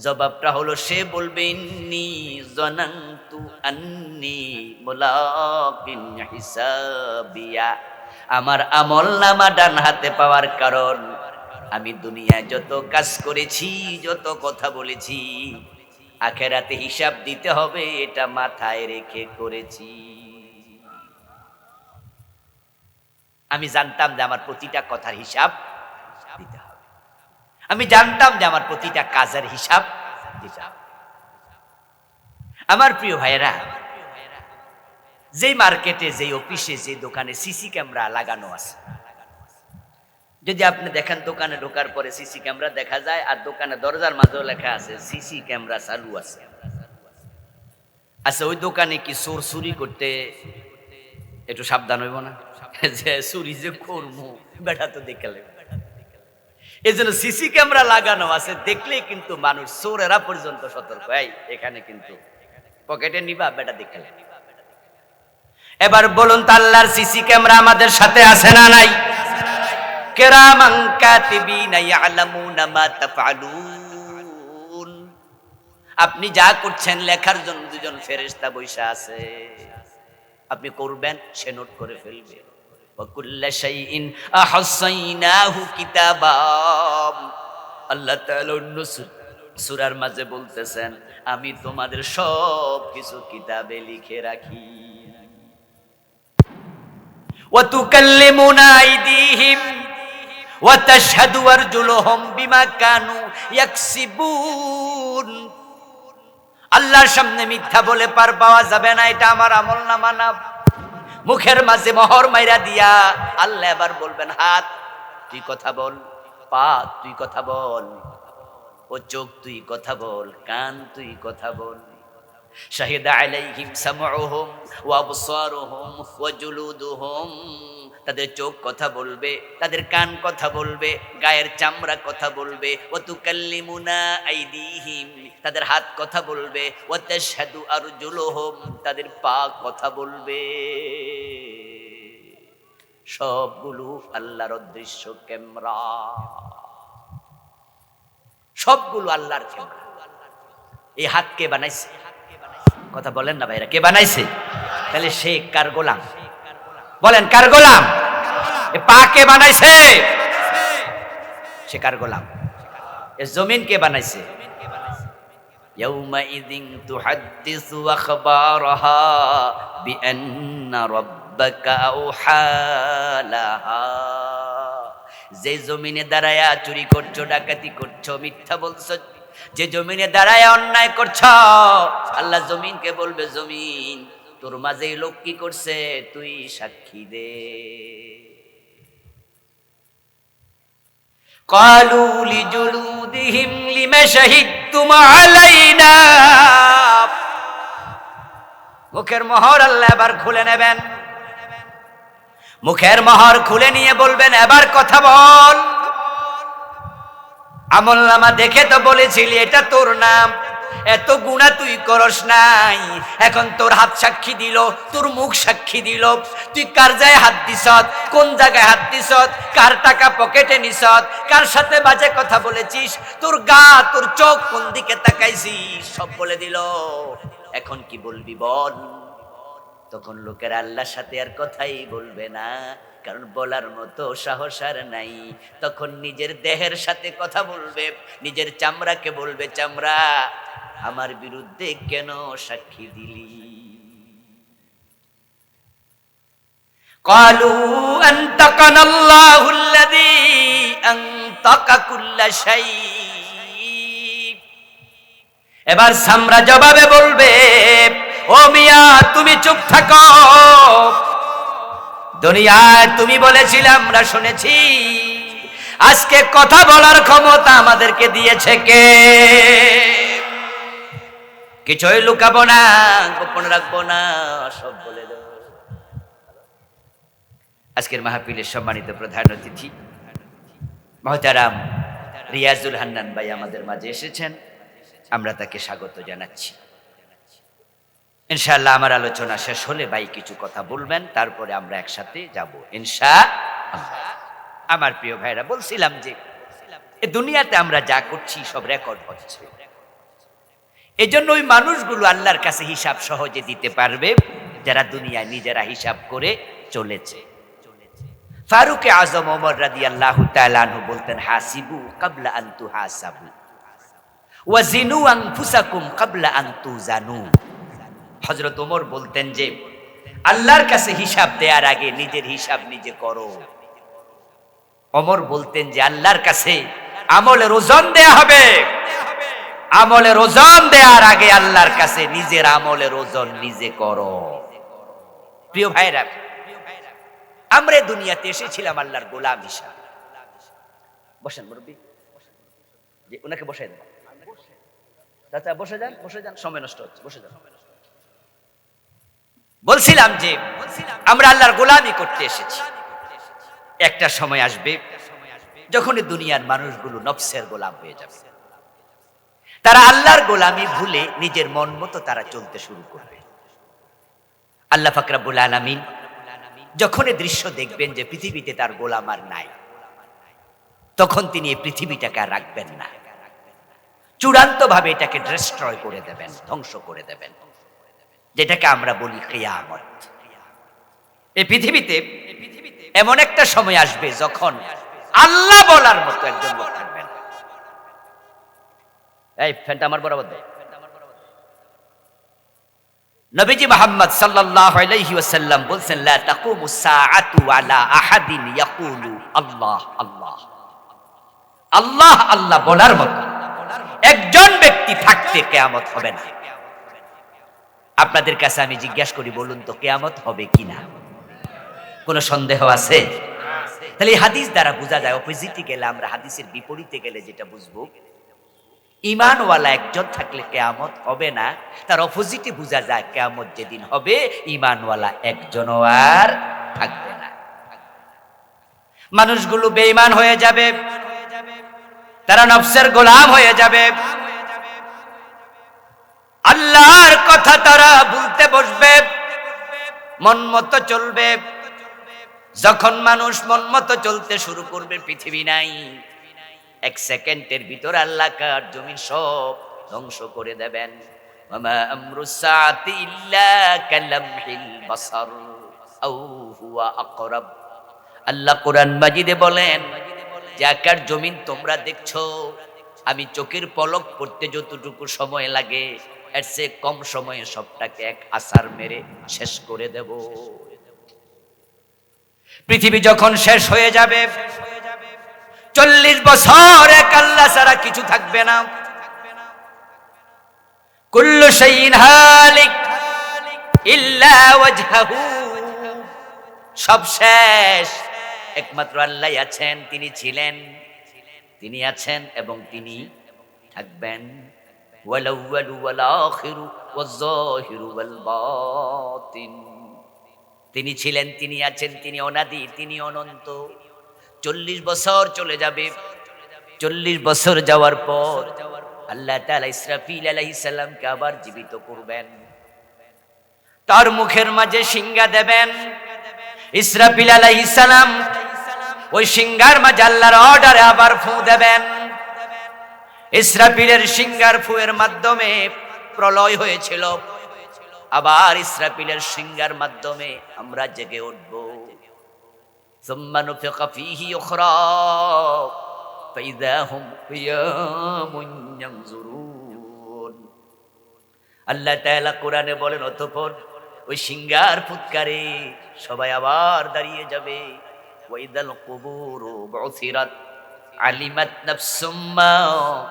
জবাবটা হলো, সে বলবে, ইন্নী জানান্তু আন্নী মুলাকিন হিসাবিয়া, আমার আমল নামা ডান হাতে পাওয়ার কারণ আমি দুনিয়ায় যত কাজ করেছি, যত কথা বলেছি, আখেরাতে হিসাব দিতে হবে, এটা মাথায় রেখে করেছি। আমি জানতাম যে আমার প্রতিটা কথার হিসাব দিতে হবে, আমি জানতাম যে আমার প্রতিটা কাজের হিসাব দিতে হবে। আমার প্রিয় ভাইয়েরা, যেই মার্কেটে, যেই অফিসে, যেই দোকানে সিসি ক্যামেরা লাগানো আছে, যদি আপনি দেখেন দোকানে ঢোকার পরে সিসি ক্যামেরা দেখা যায়, আর দোকানে দরজার মাঝেও লেখা আছে সিসি ক্যামেরা চালু আছে। আচ্ছা, ওই দোকানে কি চোর চুরি করতে একটু সাবধান হইব না? যে চুরি যে করবো, বেটা তো দেখলে। এই জন্য সিসি ক্যামেরা লাগানো আছে, দেখলেই কিন্তু মানুষ, চোরেরা পর্যন্ত সতর্ক, এই এখানে কিন্তু পকেটে নিবা, বেটা দেখলে। এবার বলুন তো, আল্লাহর সিসি ক্যামেরা আমাদের সাথে আছে না নাই? কিরামান কাতিবিনা ইয়ালামুনা মা তাফআলুন, আপনি যা করছেন লেখার জন্য দুজন ফেরেশতা বৈশা আছে, আপনি করবেন, সে নোট করে ফেলবে। ওয়া কুল্লা শাইইন আহসাইনাহু কিতাবা, আল্লাহ তাআলা অন্য সূরার মাঝে বলতেছেন, আমি তোমাদের সব কিছু কিতাবে লিখে রাখি। ওয়া তুকাল্লিমুনা আইদিহিম ওয়া তাশহাদু আরজুলুহুম বিমা কানু ইয়াকসিবুন, আল্লাহর সামনে মিথ্যা বলে পার পাওয়া যাবে না, এটা আমার আমলনামা না। মুখের মাঝে মোহর মাইরা দিয়া আল্লাহ এবার বলবেন, হাত তুই কথা বল, পা তুই কথা বল, ও চোখ তুই কথা বল, কান তুই কথা বল। শাহিদা আলাইহিম সামউহুম ওয়া আবসারুহুম ওয়া জুলুদুহুম, তাদের চোখ কথা বলবে, তাদের কান কথা বলবে, গায়ের চামড়া কথা বলবে। ওয়া তুকাল্লিমুনা আইদিহিম, তাদের হাত কথা বলবে। ওয়া তাশহাদু আরজুলুহুম, তাদের পা কথা বলবে। সবগুলো আল্লাহর অদৃশ্য ক্যামেরা, সবগুলো আল্লাহর ক্যামেরা। এই হাত কে বানাইছে? কথা বলেন না ভাইরা, কে বানাইছে? তাহলে সে কার গোলাম? বলেন, কার গোলাম? এ পা কে বানাইছে? সে কার গোলাম? এ জমিন কে বানাইছে? ইয়াউমাইযিন তুহাদ্দিসু আখবারাহা বিআন্না রাব্বাকা আওহা লাহা, যে জমিনে দাঁড়ায়া চুরি করছো, ডাকাতি করছো, মিথ্যা বলছো, যে জমিনে দাঁড়ায় অন্যায় করছ, আল্লাহ জমিনকে বলবে, জমিন তোর মাঝে এই লোক কি করছে, তুই সাক্ষী দে। ক্বালু লিজুলুদিহিম লিমা শাহিদতুম আলাইনা, মুখের মোহর আল্লাহ এবার খুলে নেবেন। মুখের মোহর খুলে নিয়ে বলবেন, এবার কথা বল। আমলনামা দেখে তো বলেছিলি এটা তোর নাম, এত গুনাহ তুই করস নাই, এখন তোর হাত সাক্ষী দিল, তোর মুখ সাক্ষী দিল, তুই কার জায়গায় হাত দিছত, কোন জায়গায় হাত দিছত, কার টাকা পকেটে নিছত, কার সাথে বাজে কথা বলেছিস, তোর গা, তোর চোখ কোন দিকে তাকাইছিস, সব বলে দিল। এখন কি বলবি বল? তখন লোকেরা আল্লাহর সাথে আর কথাই বলবে না, কারণ বলার মতো সাহস আর নাই। তখন নিজের দেহের সাথে কথা বলবে, নিজের চামড়াকে বলবে, চামড়া আমার বিরুদ্ধে কেন সাক্ষী দিলি? ক্বালু আনতাকানা আল্লাহুল্লাযী আনতাকা কুল্লা শাই। এবার চামড়া জবাবে বলবে, ও মিয়া তুমি চুপ থাকো, দুনিয়ায় তুমি বলেছিলে আমরা শুনেছি, আজকে কথা বলার ক্ষমতা আমাদেরকে দিয়েছে কে? কিছুই লুকাবো না, গোপন রাখবো না, সব বলে দেব। আজকের মাহফিলের সম্মানিত প্রধান অতিথি মহতারাম রিয়াজুল হান্নান ভাই আমাদের মাঝে এসেছেন, আমরা তাকে স্বাগত জানাচ্ছি। ইনশাআল্লাহ আমার আলোচনা শেষ হলে ভাই কিছু কথা বলবেন, তারপরে আমরা একসাথে যাব ইনশাআল্লাহ। আমার প্রিয় ভাইরা, বলছিলাম যে এই দুনিয়াতে আমরা যা করছি সব রেকর্ড হচ্ছে। এজন্য ওই মানুষগুলো আল্লাহর কাছে হিসাব সহজে দিতে পারবে যারা দুনিয়ায় নিজেরা হিসাব করে চলেছে। ফারুক আজম ওমর রাদিয়াল্লাহু তাআলা আনহু বলতেন, হাসিবু ক্বাবলা আন তুহাসাবু ওয়াজিনু আনফুসাকুম ক্বাবলা আন তুজানু। হযরত ওমর বলতেন যে আল্লাহর কাছে হিসাব দেওয়ার আগে নিজের হিসাব নিজে করো। ওমর বলতেন যে আল্লাহর কাছে আমলের ওজন দেয়া হবে, আমলের ওজন দেওয়ার আগে আল্লাহর কাছে নিজের আমলের ওজন নিজে করো। প্রিয় ভাইরা, আমরা দুনিয়াতে এসেছিলাম আল্লাহর গোলাম হিসাবে। বসেন মুরব্বি, যে ওনাকে বসাই দেন। চাচা বসে যান, বসে যান, সময় নষ্ট হচ্ছে, বসে যান। বলছিলাম যে আমরা আল্লাহর গোলামি করতে এসেছি। একটা সময় আসবে যখন দুনিয়ার মানুষগুলো নফসের গোলাম হয়ে যাবে, তারা আল্লাহর গোলামি ভুলে নিজের মন মতো তারা চলতে শুরু করবে। আল্লাহ পাক রব্বুল আলামিন যখন এই দৃশ্য দেখবেন যে পৃথিবীতে তার গোলাম আর নাই, তখন তিনি এই পৃথিবীটাকে আর রাখবেন না, চূড়ান্ত ভাবে এটাকে ডিস্ট্রয় করে দেবেন, ধ্বংস করে দেবেন, যেটাকে আমরা বলি কিয়ামত। এই পৃথিবীতে এমন একটা সময় আসবে যখন আল্লাহ বলার মতো একজন লোক থাকবেন। এই ফ্যানটা আমার বরাবর দেয়। নবীজি মুহাম্মদ সাল্লাল্লাহু আলাইহি ওয়াসাল্লাম বলেন, লা তাকুমুস সাআতু আলা আহাদিন ইয়াকুলু আল্লাহ আল্লাহ। আল্লাহ আল্লাহ বলার মতো একজন ব্যক্তি থাকতে কিয়ামত হবে না। আপনাদের কাছে আমি জিজ্ঞাসা করি, বলুন তো কিয়ামত হবে কিনা? কোনো সন্দেহ আছে? তাহলে এই হাদিস দ্বারা বোঝা যায়, অপোজিটে গেলে আমরা হাদিসের বিপরীতে গেলে যেটা বুঝবো, ঈমানওয়ালা একজন থাকলে কিয়ামত হবে না, তার অপোজিটে বোঝা যায় কিয়ামত যেদিন হবে ঈমানওয়ালা একজনও আর থাকবে না। মানুষগুলো বেঈমান হয়ে যাবে, তারা নফসের গোলাম হয়ে যাবে, আল্লাহর কথা তারা ভুলতে বসবে, মন মতো চলবে। যখন মানুষ মন মতো চলতে শুরু করবে, পৃথিবী নাই, এক সেকেন্ডের ভিতর আল্লাহ কার জমিন সব ধ্বংস করে দেবেন। ওয়ামা আমরুস সাআতি ইল্লা কালামহিল বাসার আও হুয়া আকরাব। আল্লাহ কোরআন মাজিদে বলেন যে আকার জমিন তোমরা দেখছো, আমি চোখের পলক পড়তে যতটুকু সময় লাগে এর চেয়ে কম সময়ে সবটাকে এক আছাড় মেরে শেষ করে দেব। পৃথিবী যখন শেষ হয়ে যাবে, 40 বছর এক আল্লাহ ছাড়া কিছু থাকবে না। কুল্লু শাইইন হালিক ইল্লা ওয়াজহাহু। সব শেষ, একমাত্র আল্লাহ আছেন, তিনি ছিলেন, তিনি আছেন এবং তিনি থাকবেন। ওয়াল আউয়ালু ওয়াল আখিরু ওয়াজ যাহিরু ওয়াল বাতিন। তিনি ছিলেন, তিনি আছেন, তিনি অনাদি, তিনি অনন্ত। 40 বছর চলে যাবে। 40 বছর যাওয়ার পর আল্লাহ তাআলা ইসরাফিল আলাইহিস সালামকে আবার জীবিত করবেন, তার মুখের মাঝে সিংহা দেবেন। ইসরাফিল আলাইহিস সালাম ওই সিংহার মাঝে আল্লাহর অর্ডারে আবার ফু দেবেন। ইসরাফিলের সিংহার ফুয়ের মাধ্যমে প্রলয় হয়েছিল, আবার ইসরাফিলের সিংহার মাধ্যমে আমরা জেগে উঠব। সুম্মা নুফিখা ফীহি উখরা ফাইযা হুম কিয়ামুন ইয়ানজুরুন। আল্লাহ তাআলা কোরআনে বলেন, অতঃপর ওই সিংহার ফুৎকারে সবাই আবার দাঁড়িয়ে যাবে। ওয়াইদাল কুবুরু বুসিরাত আলিমাত নাফসুম মা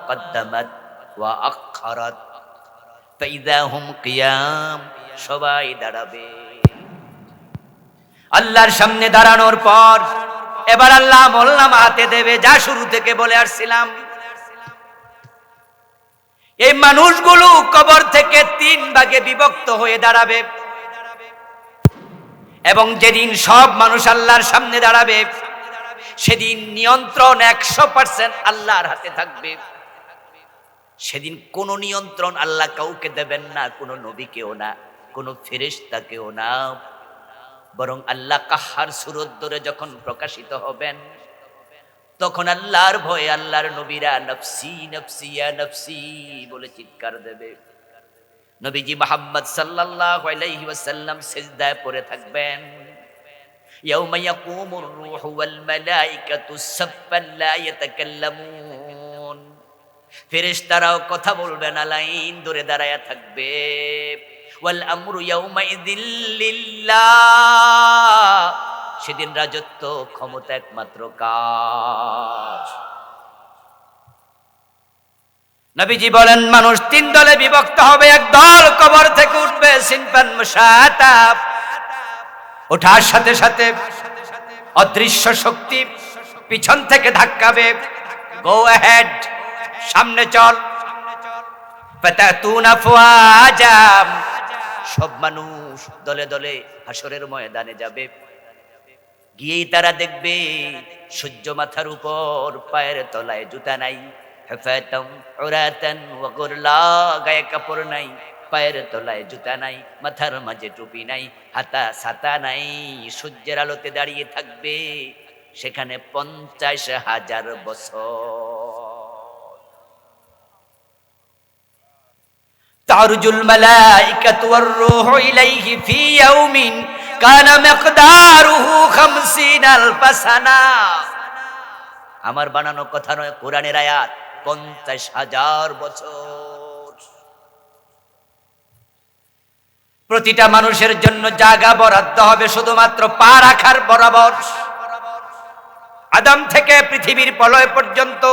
কদ্দামাত ওয়া আখখারাত ফাইযা হুম কিয়াম। সবাই দাঁড়াবে। আল্লাহর সামনে দাঁড়ানোর পর এবার আল্লাহ আমলনামা হাতে দেবে, যা শুরু থেকে বলে আসছিলাম। এই মানুষগুলো কবর থেকে 3 ভাগে বিভক্ত হয়ে দাঁড়াবে এবং যেদিন সব মানুষ আল্লাহর সামনে দাঁড়াবে সেদিন নিয়ন্ত্রণ 100% আল্লাহর হাতে থাকবে। সেদিন কোনো নিয়ন্ত্রণ আল্লাহ কাউকে দেবেন না, কোনো নবীকেও না, কোনো ফেরেশতাকেও না। বরং আল্লাহ কাহ্হার সূরত ধরে যখন প্রকাশিত হবেন তখন আল্লাহর ভয়ে আল্লাহর নবীরা নফসি নফসি ইয়া নফসি বলে চিৎকার দেবে। নবীজি মুহাম্মদ সাল্লাল্লাহু আলাইহি ওয়াসাল্লাম সিজদায় পড়ে থাকবেন। ইয়াউমা ইয়াকুমুর রূহু ওয়াল মালাইকাতু সাফফান লা ইয়াতাকাল্লামুন। ফেরেশতারাও কথা বলবে না, লাইন ধরে দাঁড়ায়া থাকবে। ওয়াল আমরু ইয়াউমাইযিল লিল্লাহ। সেদিন রাজত্ব ক্ষমতা একমাত্র কার? নবীজি বলেন, মানুষ 3 দলে বিভক্ত হবে। এক দল কবর থেকে উঠবে সিনফান মুশাতাব। ওঠার সাথে সাথে অদৃশ্য শক্তি পিছন থেকে ধাক্কাবে, গো অ্যাহেড, সামনে চল। ফাতাতুনা ফুয়াজা। সব মানুষ দলে দলে হাসরের ময়দানে যাবে। গিয়েই তারা দেখবে সূর্য মাথার উপর, পায়ের তলায় জুতা নাই। হুফাতাম উরাতান ওয়া গুরলা, গায়ে কাপড় নাই, পায়ের তলায় জুতা নাই, মাথার মাঝে টুপি নাই, হাতা ছাতা নাই। সূর্যের আলোতে দাঁড়িয়ে থাকবে সেখানে 50,000 বছর। তারজুল মালাইকাতু ওয়ার রূহু ইলাইহি ফি ইয়াউমিন কানা মিকদারুহু 50,000 সানা। আমার বানানো কথা নয়, কোরআনের আয়াত। 50,000 বছর। প্রতিটা মানুষের জন্য জায়গা বরাদ্দ হবে শুধুমাত্র পা রাখার বরাবর। আদম থেকে পৃথিবীর প্রলয় পর্যন্ত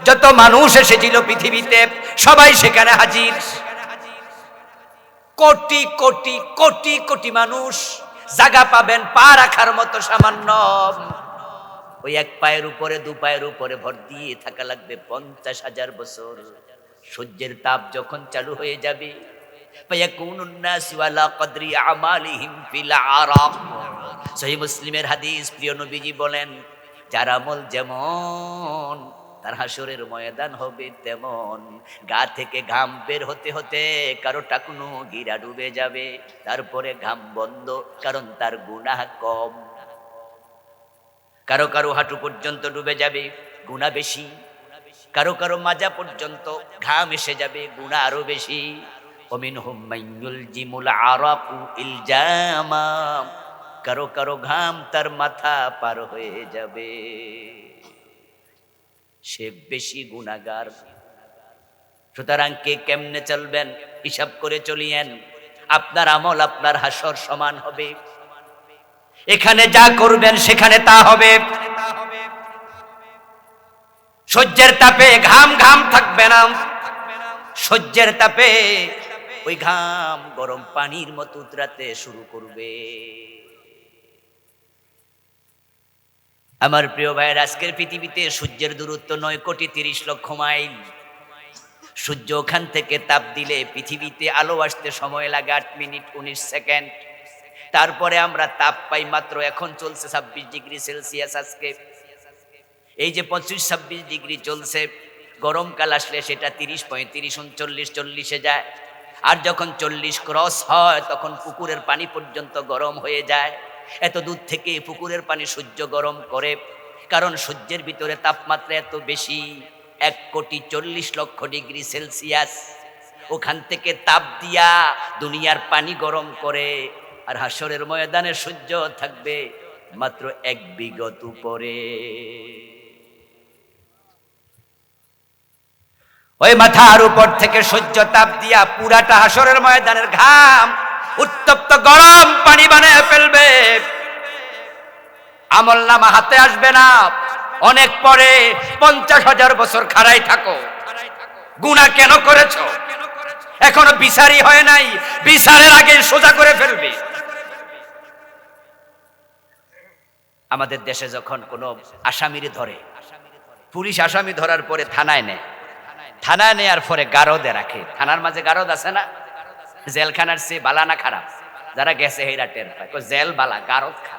যত মানুষ এসেছিল পৃথিবীতে সবাই সেখানে হাজির। কোটি কোটি কোটি কোটি মানুষ জায়গা পাবেন পা রাখার মতো সামান্য। ওই এক পায়ের উপরে 2 পায়ের উপরে ভর দিয়ে থাকা লাগবে 50,000 বছর। সূর্যের তাপ যখন চালু হয়ে যাবে, ফায়াকুনুন নাসু আলা কদরি আমালিহিম ফিল আরাক। সহিহ মুসলিমের হাদিস, প্রিয় নবীজি বলেন, যার আমল যেমন তার হাসরের ময়দান হবে তেমন। গা থেকে ঘাম বের হতে হতে কারো টাকনু গিরা ডুবে যাবে, তারপরে ঘাম বন্ধ, কারণ তার গুনাহ কম। কারো কারো হাঁটু পর্যন্ত ডুবে যাবে, গুনাহ বেশি। কারো কারো মাজা পর্যন্ত ঘাম এসে যাবে, গুনাহ আরো বেশি। ওমিনহুম মাইয়ুলজিমুল আরাকু ইলজামা। কারো কারো ঘাম তার মাথা পার হয়ে যাবে, সে বেশি গুনাহগার। সুতরাং কে কেমনে চলবেন হিসাব করে চলিয়েন। আপনার আমল আপনার হাসর সমান হবে। এখানে যা করবেন সেখানে তা হবে। সূর্যের তাপে ঘাম ঘাম থাকবে না। সূর্যের তাপে ওই ঘাম গরম পানির মতো উতরাতে শুরু করবে। আমার প্রিয় ভাইয়ের, আজকের পৃথিবীতে সূর্যের দূরত্ব 9,30,00,000 মাইল। সূর্য ওখান থেকে তাপ দিলে পৃথিবীতে আলো আসতে সময় লাগে 8 মিনিট 19 সেকেন্ড। তারপরে আমরা তাপ পাই মাত্র, এখন চলছে 26 ডিগ্রি সেলসিয়াস। আজকে এই যে 25-26 ডিগ্রি চলছে, গরমকাল আসলে সেটা 30, 35, 39, 40-এ যায়। আর যখন 40 ক্রস হয় তখন পুকুরের পানি পর্যন্ত গরম হয়ে যায়। এত দূর থেকে পুকুরের পানি সূর্য গরম করে, কারণ সূর্যের ভিতরে তাপমাত্রা এত বেশি, 1,40,00,000 ডিগ্রি সেলসিয়াস। ওখান থেকে তাপ দিয়া দুনিয়ার পানি গরম করে, আর হাসরের ময়দানে সূর্য থাকবে মাত্র 1 বিঘত উপরে। ওই মাথার উপর থেকে সূর্য তাপ দিয়া পুরাটা হাসরের ময়দানের ঘাম উত্তপ্ত গরম পানি বানায় ফেলবে। আমলনামা হাতে আসবে না। অনেক পরে 50,000 বছর খাড়াই থাকো, গুনাহ কেন করেছো, এখনো বিচারই হয় নাই, বিচারের আগে সোজা করে ফেলবে। আমাদের দেশে যখন কোনো আসামির ধরে, পুলিশ আসামি ধরার পরে থানায় নেয়, থানায় নেয়ার পরে গারদে রাখে। থানার মাঝে গারদ আছে না? জেলখানার চেয়ে বালা না খারাপ? যারা গেছে হেরা টের পায়, জেল বালা গারদ খারাপ।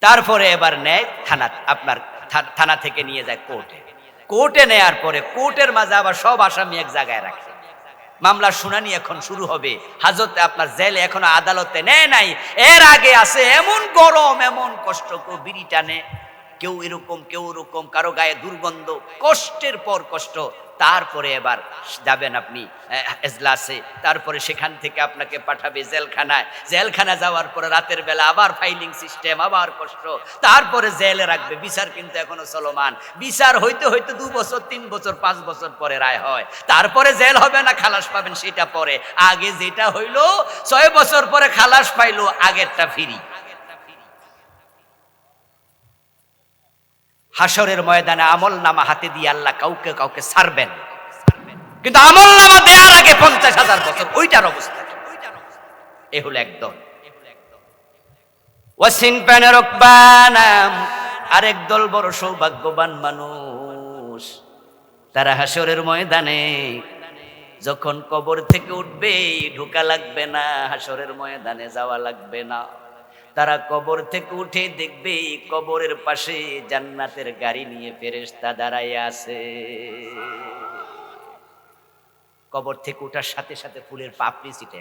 তারপরে এবার নেয় থানা, আপনার থানা থেকে নিয়ে যায় কোর্টে। কোর্টে নেয়ার পরে কোর্টের মাঝে আবার সব আসামি এক জায়গায় রাখে। মামলার শুনানি এখন শুরু হবে। হাজতে আপনার জেলে এখনো আদালতে নেয় নাই, এর আগে আছে এমন গরম, এমন কষ্ট, কেউ বিড়ি টানে, কেউ এরকম, কেউ ওরকম, কারো গায়ে দুর্গন্ধ, কষ্টের পর কষ্ট। তারপরে এবার যাবেন আপনি এজলাসে, তারপরে সেখান থেকে আপনাকে পাঠাবে জেলখানায়। জেলখানা যাওয়ার পরে রাতের বেলা আবার ফাইলিং সিস্টেম, আবার কষ্ট, তারপরে জেলে রাখবে। বিচার কিন্তু এখনো চলমান। বিচার হইতে হইতে 2 বছর, 3 বছর, 5 বছর পরে রায় হয়। তারপরে জেল হবে না খালাস পাবেন সেটা পরে। আগে যেটা হইলো 6 বছর পরে খালাস পাইলো, আগেরটা ফ্রি। হাসরের ময়দানে আমলনামা হাতে দিয়ে আল্লাহ কাউকে কাউকে ছাড়বেন, কিন্তু আমলনামা দেওয়ার আগে 50,000 বছর ওইটার অবস্থা। এ হলো একদম। ওয়াসিনফান রুকবানাম, আরেক দল বড় সৌভাগ্যবান মানুষ, তারা হাসরের ময়দানে যখন কবর থেকে উঠবে, ঢোকা লাগবে না, হাসরের ময়দানে যাওয়া লাগবে না। তারা কবর থেকে উঠে দেখবে কবরের পাশে জান্নাতের গাড়ি নিয়ে ফেরেশতা দাঁড়ায় আছে। কবর থেকে ওঠার সাথে সাথে ফুলের পাপড়ি ছিটে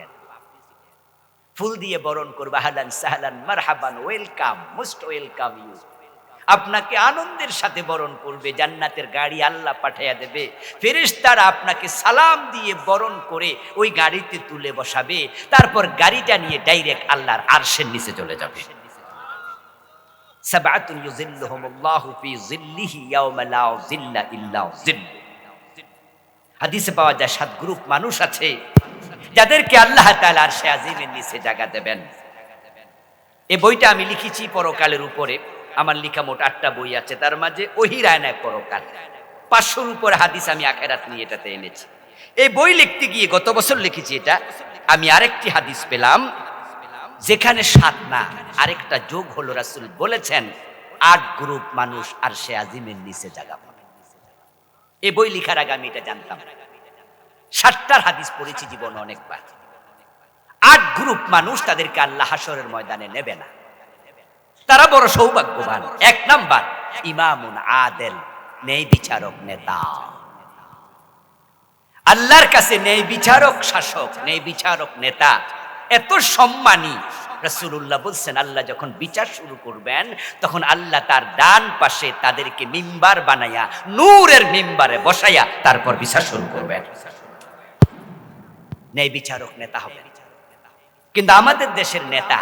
ফুল দিয়ে বরণ করবে, আহলান সাহলান মারহাবান, ওয়েলকাম, মোস্ট ওয়েলকাম ইউ। আপনাকে আনন্দের সাথে বরণ করবে, জান্নাতের গাড়ি আল্লাহ পাঠাইয়া দেবে। ফেরেশতারা আপনাকে সালাম দিয়ে বরণ করে ওই গাড়িতে তুলে বসাবে। তারপর গাড়িটা নিয়ে ডাইরেক্ট আল্লাহর আরশের নিচে চলে যাবে। সাবআতুন ইউযিল্লুহুমুল্লাহু ফি যিল্লিহি ইয়াওমা লা যিল্লা ইল্লা যিল্লু। হাদিসে পাওয়া যায় 7 গ্রুপ মানুষ আছে যাদেরকে আল্লাহ তাআলা আরশে আজিমের নিচে জায়গা দেবেন। এই বইটা আমি লিখেছি পরকালের উপরে। আমার লেখা মোট 8টা বই আছে, তার মাঝে ওহী রায়নায় পরকাল, 500-র উপরে হাদিস আমি আখিরাত নিয়ে এটাতে এনেছি। এই বই লিখতে গিয়ে গত বছর লিখেছি এটা, আমি আরেকটি হাদিস পেলাম যেখানে 7 না, আরেকটা যোগ হলো। রাসূল বলেছেন 8 গ্রুপ মানুষ আরশে আজিমের নিচে জায়গা পাবে। এই বই লেখার আগে আমি এটা জানতাম। 7টার হাদিস পড়েছি জীবনে অনেকবার। 8 গ্রুপ মানুষ, তাদেরকে আল্লাহ হাসরের ময়দানে নেবে না। তারা বড় সৌভাগ্যবান। 1 নাম্বার ইমামুন আদেল, ন্যায় বিচারক নেতা। আল্লাহর কাছে ন্যায় বিচারক শাসক, ন্যায় বিচারক নেতা এত সম্মানী। রাসূলুল্লাহ বলছেন আল্লাহ যখন বিচার শুরু করবেন তখন আল্লাহ তার ডান পাশে তাদেরকে মিম্বার বানাইয়া, নূরের মিম্বারে বসাইয়া তারপর বিচার শুরু করবেন। ন্যায় বিচারক নেতা হবে। কিন্তু আমাদের দেশের নেতা,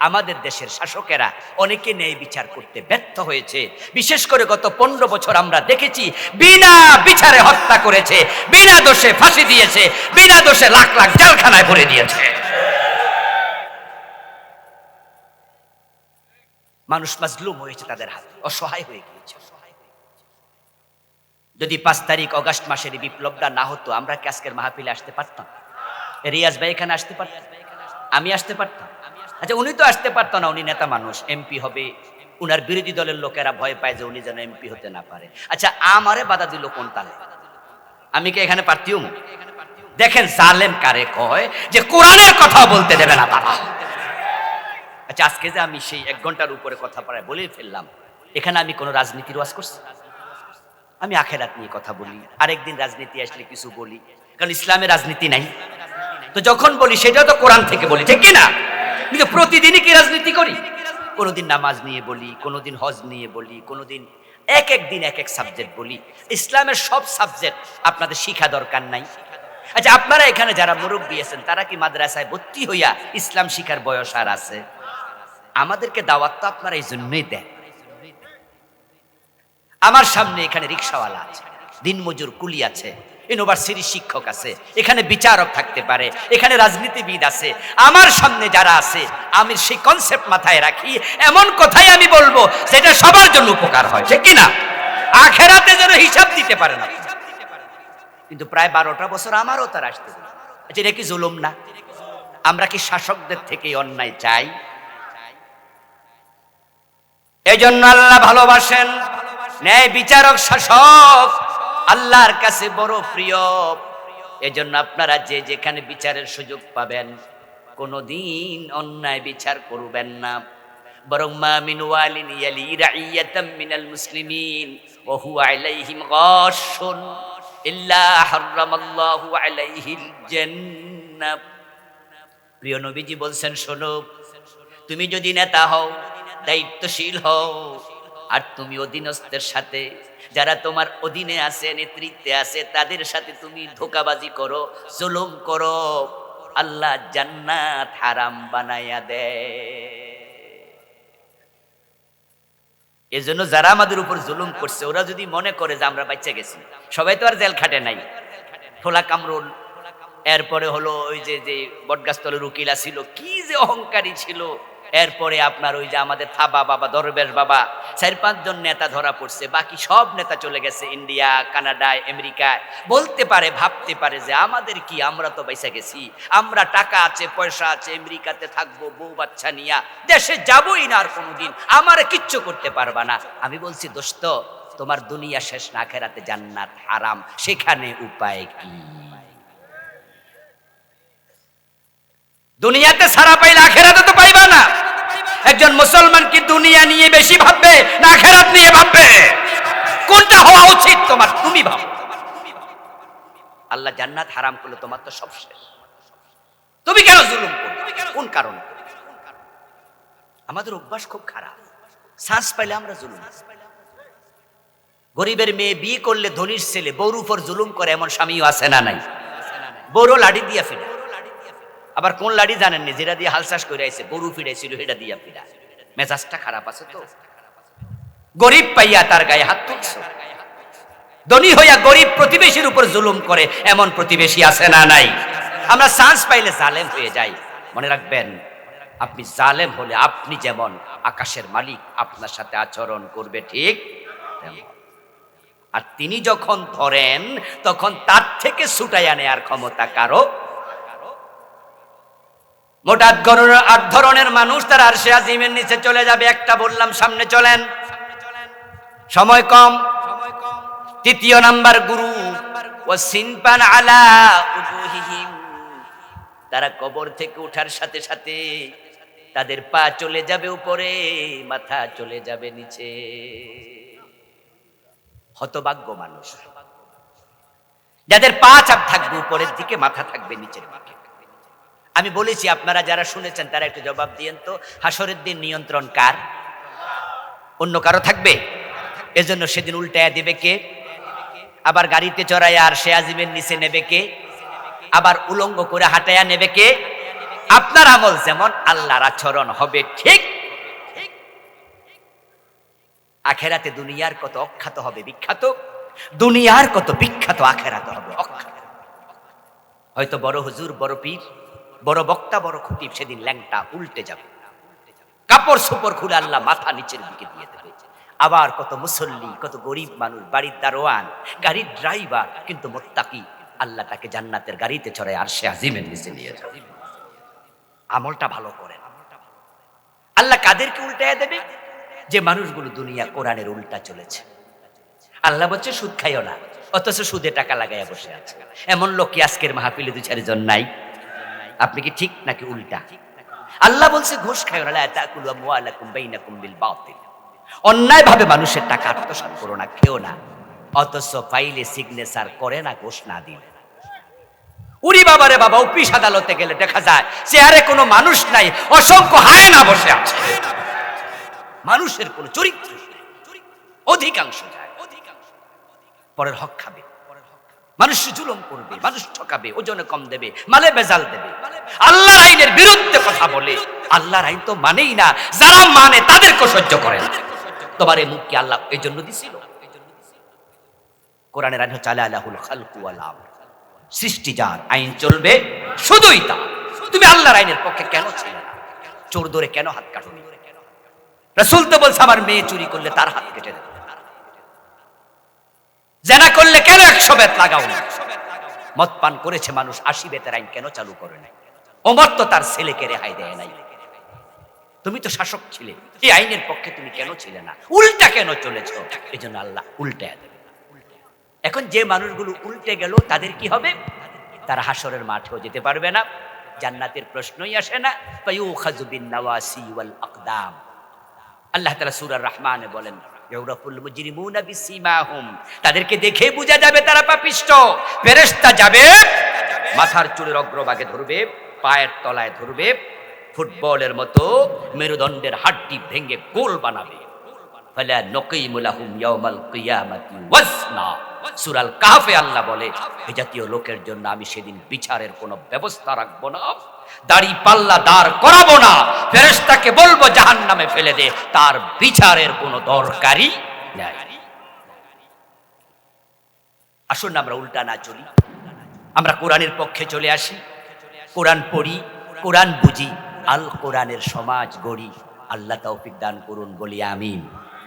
আমাদের দেশের শাসকেরা অনেকে ন্যায় বিচার করতে ব্যর্থ হয়েছে। বিশেষ করে গত 15 বছর আমরা দেখেছি বিনা বিচারে হত্যা করেছে, বিনা দোষে ফাঁসি দিয়েছে, বিনা দোষে লাখ লাখ জেলখানায় ভরে দিয়েছে। মানুষ মাজলুম হয়েছে, তাদের হাতে অসহায় হয়ে গিয়েছে। যদি 5 তারিখ অগাস্ট মাসের বিপ্লবটা না হতো, আমরা কি আজকের মাহফিলে আসতে পারতাম? রিয়াজ ভাই এখানে আসতে পারতাম? আমি আসতে পারতাম? আচ্ছা, উনি তো আসতে পারতো না, উনি নেতা মানুষ, এমপি হবে। উনার বিরোধী দলের লোকেরা ভয় পায় যে উনি যেন এমপি হতে না পারে। আচ্ছা, আমারে বাধা দিল কোন তালে? আমি কি এখানে পারতিও? দেখেন জালেম কারে কয় যে কোরআনের কথা বলতে দেবে না তারা। আচ্ছা, আজকে যে আমি সেই 1 ঘন্টার উপরে কথা পারায় বলেই ফেললাম, এখানে আমি কোনো রাজনীতির ওয়াজ করছি? আমি আখিরাত নিয়ে কথা বলি, আরেকদিন রাজনীতি আসলে কিছু বলি, কারণ ইসলামে রাজনীতি নাই। তো যখন বলি সেটা তো কোরআন থেকে বলি, ঠিক কি না? কিন্তু প্রতিদিনই কি রাজনীতি করি? কোনোদিন নামাজ নিয়ে বলি, কোনোদিন হজ নিয়ে বলি, কোনোদিন এক এক দিন এক এক সাবজেক্ট বলি। ইসলামের সব সাবজেক্ট আপনাদের শিখা দরকার নাই? আচ্ছা, আপনারা এখানে যারা মুরব্বী আছেন তারা কি মাদ্রাসায় ভর্তি হইয়া ইসলাম শিখার বয়স আর আছে? আমাদেরকে দাওয়াত তো আপনারা এই জন্যই দেন। আমার সামনে এখানে রিক্সাওয়ালা আছে, দিনমজুর কুলি আছে, ইউনিভার্সিটির শিক্ষক আছে, এখানে বিচারক থাকতে পারে, এখানে রাজনীতিবিদ আছে। আমার সামনে যারা আছে আমি সেই কনসেপ্ট মাথায় রাখি, এমন কথাই আমি বলবো সেটা সবার জন্য উপকার হয়, ঠিক কিনা? আখেরাতে যেন হিসাব দিতে পারে না। কিন্তু প্রায় 12টা বছর আমারও তার আসতে দিল। আচ্ছা, এটা কি জুলুম না? আমরা কি শাসকদের থেকে অন্যায় চাই? এই জন্য আল্লাহ ভালোবাসেন ন্যায় বিচারক শাসক, আল্লাহর কাছে বড় প্রিয়। এজন্য আপনারা যে যেখানে বিচারের সুযোগ পাবেন কোনদিন অন্যায় বিচার করবেন না, বরং মা মিন ওয়ালিন ইয়ালি রাইয়াতাম মিনাল মুসলিমিন ওয়া হুয়া আলাইহিম গাশশুন ইল্লা হারামাল্লাহু আলাইহিল জান্নাহ। প্রিয় নবীজি বলছেন, শোনো, তুমি যদি নেতা হও, দায়িত্বশীল হও, আর তুমি অধীনস্থের সাথে, যারা তোমার অধীনে আছে, নেতৃত্বে আছে, তাদের সাথে তুমি ধোঁকাবাজি করো, জুলুম করো, আল্লাহ জান্নাত হারাম বানাইয়া দেয়। এজন্য যারা আমাদের উপর জুলুম করছে ওরা যদি মনে করে যে আমরা বাচ্চা গেছি, সবাই তো আর জেল খাটে নাই। ঠোলা কামরুল, এরপরে হলো ওই যে বটগাছতলের উকিলা ছিল, কি যে অহংকারী ছিল। এরপরে আপনার ওই যে আমাদের থাবা বাবা, দরবেশ বাবা, 4-5 জন নেতা ধরা পড়ছে, বাকি সব নেতা চলে গেছে ইন্ডিয়া, কানাডায়, আমেরিকায়। বলতে পারে, ভাবতে পারে যে আমাদের কি, আমরা তো বাইসা গেছি, আমরা টাকা আছে, পয়সা আছে, আমেরিকাতে থাকবো, বউ বাচ্চা নিয়া, দেশে যাবোই না আর কোনোদিন, আমার কিচ্ছু করতে পারবা না। আমি বলছি, দোস্ত, তোমার দুনিয়া শেষ না, আখিরাতে জান্নাত হারাম, সেখানে উপায় কি? দুনিয়াতে সারা পাইলে আখিরাতে তো পাইবা না। একজন মুসলমান কি দুনিয়া নিয়ে বেশি ভাববে না আখিরাত নিয়ে ভাববে? কোনটা হওয়া উচিত তোমার? তুমি ভাবো। আল্লাহ জান্নাত হারাম করলে তোমার তো সব শেষ। তুমি কেন জুলুম করবে? কোন কারণে? আমাদের অভ্যাস খুব খারাপ, শ্বাস পাইলে আমরা জুলুম। গরিবের মেয়ে বিয়ে করলে ধনীর ছেলে বউর উপর জুলুম করে, এমন স্বামীও আছে না নাই? বড় লাড়ি দিয়া ফিরে। আবার কোন লাড়ি জানেন নি, যেটা দিয়ে হাল চাষ করে আইছে, গরু ফিরাইছিল, সেটা দিয়া ফিরা। মেজাজটা খারাপ আছে তো। গরিব পাইয়া তার গায়ে হাত তুলছ, ধনী হইয়া গরিব প্রতিবেশীর উপর জুলুম করে, এমন প্রতিবেশী আছে না নাই? আমরা চান্স পাইলে জালেম হয়ে যাই। মনে রাখবেন, আপনি জালেম হলে আপনি যেমন, আকাশের মালিক আপনার সাথে আচরণ করবে ঠিক তেমন। আর তিনি যখন ধরেন তখন তার থেকে ছুটাইয়া নেয়ার ক্ষমতা কারো। মোট 8 ধরনের মানুষ তার আরশে আজিমের নিচে চলে যাবে। একটা বললাম, সামনে চলেন, সময় কম। 3 নাম্বার, গুরু ও সিনপান আলা উজুহিহিম, তারা কবর থেকে ওঠার সাথে সাথে তাদের পা চলে যাবে উপরে, মাথা চলে যাবে নিচে। হতভাগ্য মানুষ যাদের পা চাপ থাকবে উপরের দিকে, মাথা থাকবে নিচের দিকে। আমি বলেছি, আপনারা যারা শুনেছেন তারা একটু জবাব দিয়েন তো, হাসরের দিন নিয়ন্ত্রণ কার? অন্য কারো থাকবে? এজন্য সেদিন উল্টায়া দিবে কে? আবার গাড়িতে চড়াইয়া আর সে আজিমের নিচে নেবে কে? আবার উলঙ্গ করে হাঁটাইয়া নেবে কে? আপনার আমল যেমন, আল্লাহর আচরণ হবে ঠিক। আখেরাতে দুনিয়ার কত অখ্যাত হবে বিখ্যাত, দুনিয়ার কত বিখ্যাত আখেরাতে হবে অখ্যাত। হয়তো বড় হুজুর, বড় পীর, বড় বক্তা, বড় খতিব সেদিন ল্যাংটা উল্টে যাবে, কাপড় সুপড় খুলে আল্লাহ মাথা নিচের দিকে দিয়ে দেবে। আবার কত মুসল্লি, কত গরিব মানুষ, বাড়ির দারোয়ান, গাড়ির ড্রাইভার, কিন্তু মুত্তাকি, আল্লাহ তাকে জান্নাতের গাড়িতে চড়ে আরশে আজিমের নিচে নিয়ে যাবে। আমলটা ভালো করেন। আল্লাহ কাদেরকে উল্টায়া দেবে? যে মানুষগুলো দুনিয়া কোরআনের উল্টা চলেছে। আল্লাহ বলছে সুদ খাইও না, অথচ সুদে টাকা লাগাইয়া বসে আছে। এমন লোক কি আজকের মাহফিলে 2-4 জন নাই? আপনি কি ঠিক নাকি উল্টা? আল্লাহ বলছে ঘুষ খাইও না, লা তাকুলু আমওয়ালাকুম বাইনাকুম বিল বাতিল, অন্যায় ভাবে মানুষের টাকা আত্মসাৎ করো না, খেও না, অথচ ফাইলে সিগনেচার করে না ঘুষ না দিলে। উরি বাবারে বাবা, অফিস আদালতে গেলে দেখা যায় চেয়ারে কোনো মানুষ নাই, অসংখ্য হায়না বসে আছে। মানুষের কোনো চরিত্র, অধিকাংশ যায় পরের হক খাবে, মানুষ জুলুম করবে, মানুষ ঠকাবে, ওজনে কম দেবে, মালে বেজাল দেবে, আল্লাহর আইনের বিরুদ্ধে কথা বলে। আল্লাহর আইন তো মানেই না, যারা মানে তাদেরকে সহ্য করে না। তোমার এই মুখ কি আল্লাহ এই জন্য দিছিল? কোরআনের আইন হচ্ছে আলাহুল খালকু ওয়াল আমর, সৃষ্টি যার, আইন চলবে শুধুই তার। তুমি আল্লাহর আইনের পক্ষে কেন ছিলে না? চোর ধরে কেন হাত কাটনি? রাসূল তো বলছে আমার মেয়ে চুরি করলে তার হাত কেটে দেবে। জেনা করলে কেন 100 বেত লাগাও না? মদ পান করেছে মানুষ, 80 বেতের আইন কেন চালু করে নাই? ওমর তো তার ছেলেকে রেহাই দেয় নাই। তুমি তো শাসক ছিলে, এই আইনের পক্ষে তুমি কেন ছিলে না? উল্টা কেন চলেছ? এই জন্য আল্লাহ উল্টে দেবে। এখন যে মানুষগুলো উল্টে গেল তাদের কি হবে? তারা হাসরের মাঠেও যেতে পারবে না, জান্নাতের প্রশ্নই আসে না। ফায়ুখাযু বিন নাওয়াসি ওয়াল আকদাম। আল্লাহ তাআলা সূরা রহমানে বলেন, ইউরাফুল মুজরিমুনা বিসীমাহুম, তাদেরকে দেখে বোঝা যাবে তারা পাপিষ্ঠ। ফেরেশতা যাবে, মাথার চুলের অগ্রভাগে ধরবে, পায়ের তলায় ধরবে, ফুটবলের মতো মেরুদণ্ডের হাড্ডি ভেঙে গোল বানাবে। ফালা নুকিমু লাহুম ইয়াওমাল কিয়ামাতি ওয়াজনা। সূরা আল কাহফে আল্লাহ বলে, এই জাতীয় লোকের জন্য আমি সেদিন বিচারের কোনো ব্যবস্থা রাখবো না, দাড়ি পাল্লা দাঁড় করাবো না, ফেরেশতাকে বলবো জাহান্নামে ফেলে দে, তার বিচারের কোনো দরকারই নাই। আসুন আমরা উল্টা না চলি, আমরা কোরআনের পক্ষে চলে আসি, কোরআন পড়ি, কোরআন বুঝি, আল কোরআনের সমাজ গড়ি। আল্লাহ তৌফিক দান করুন, বলি আমিন।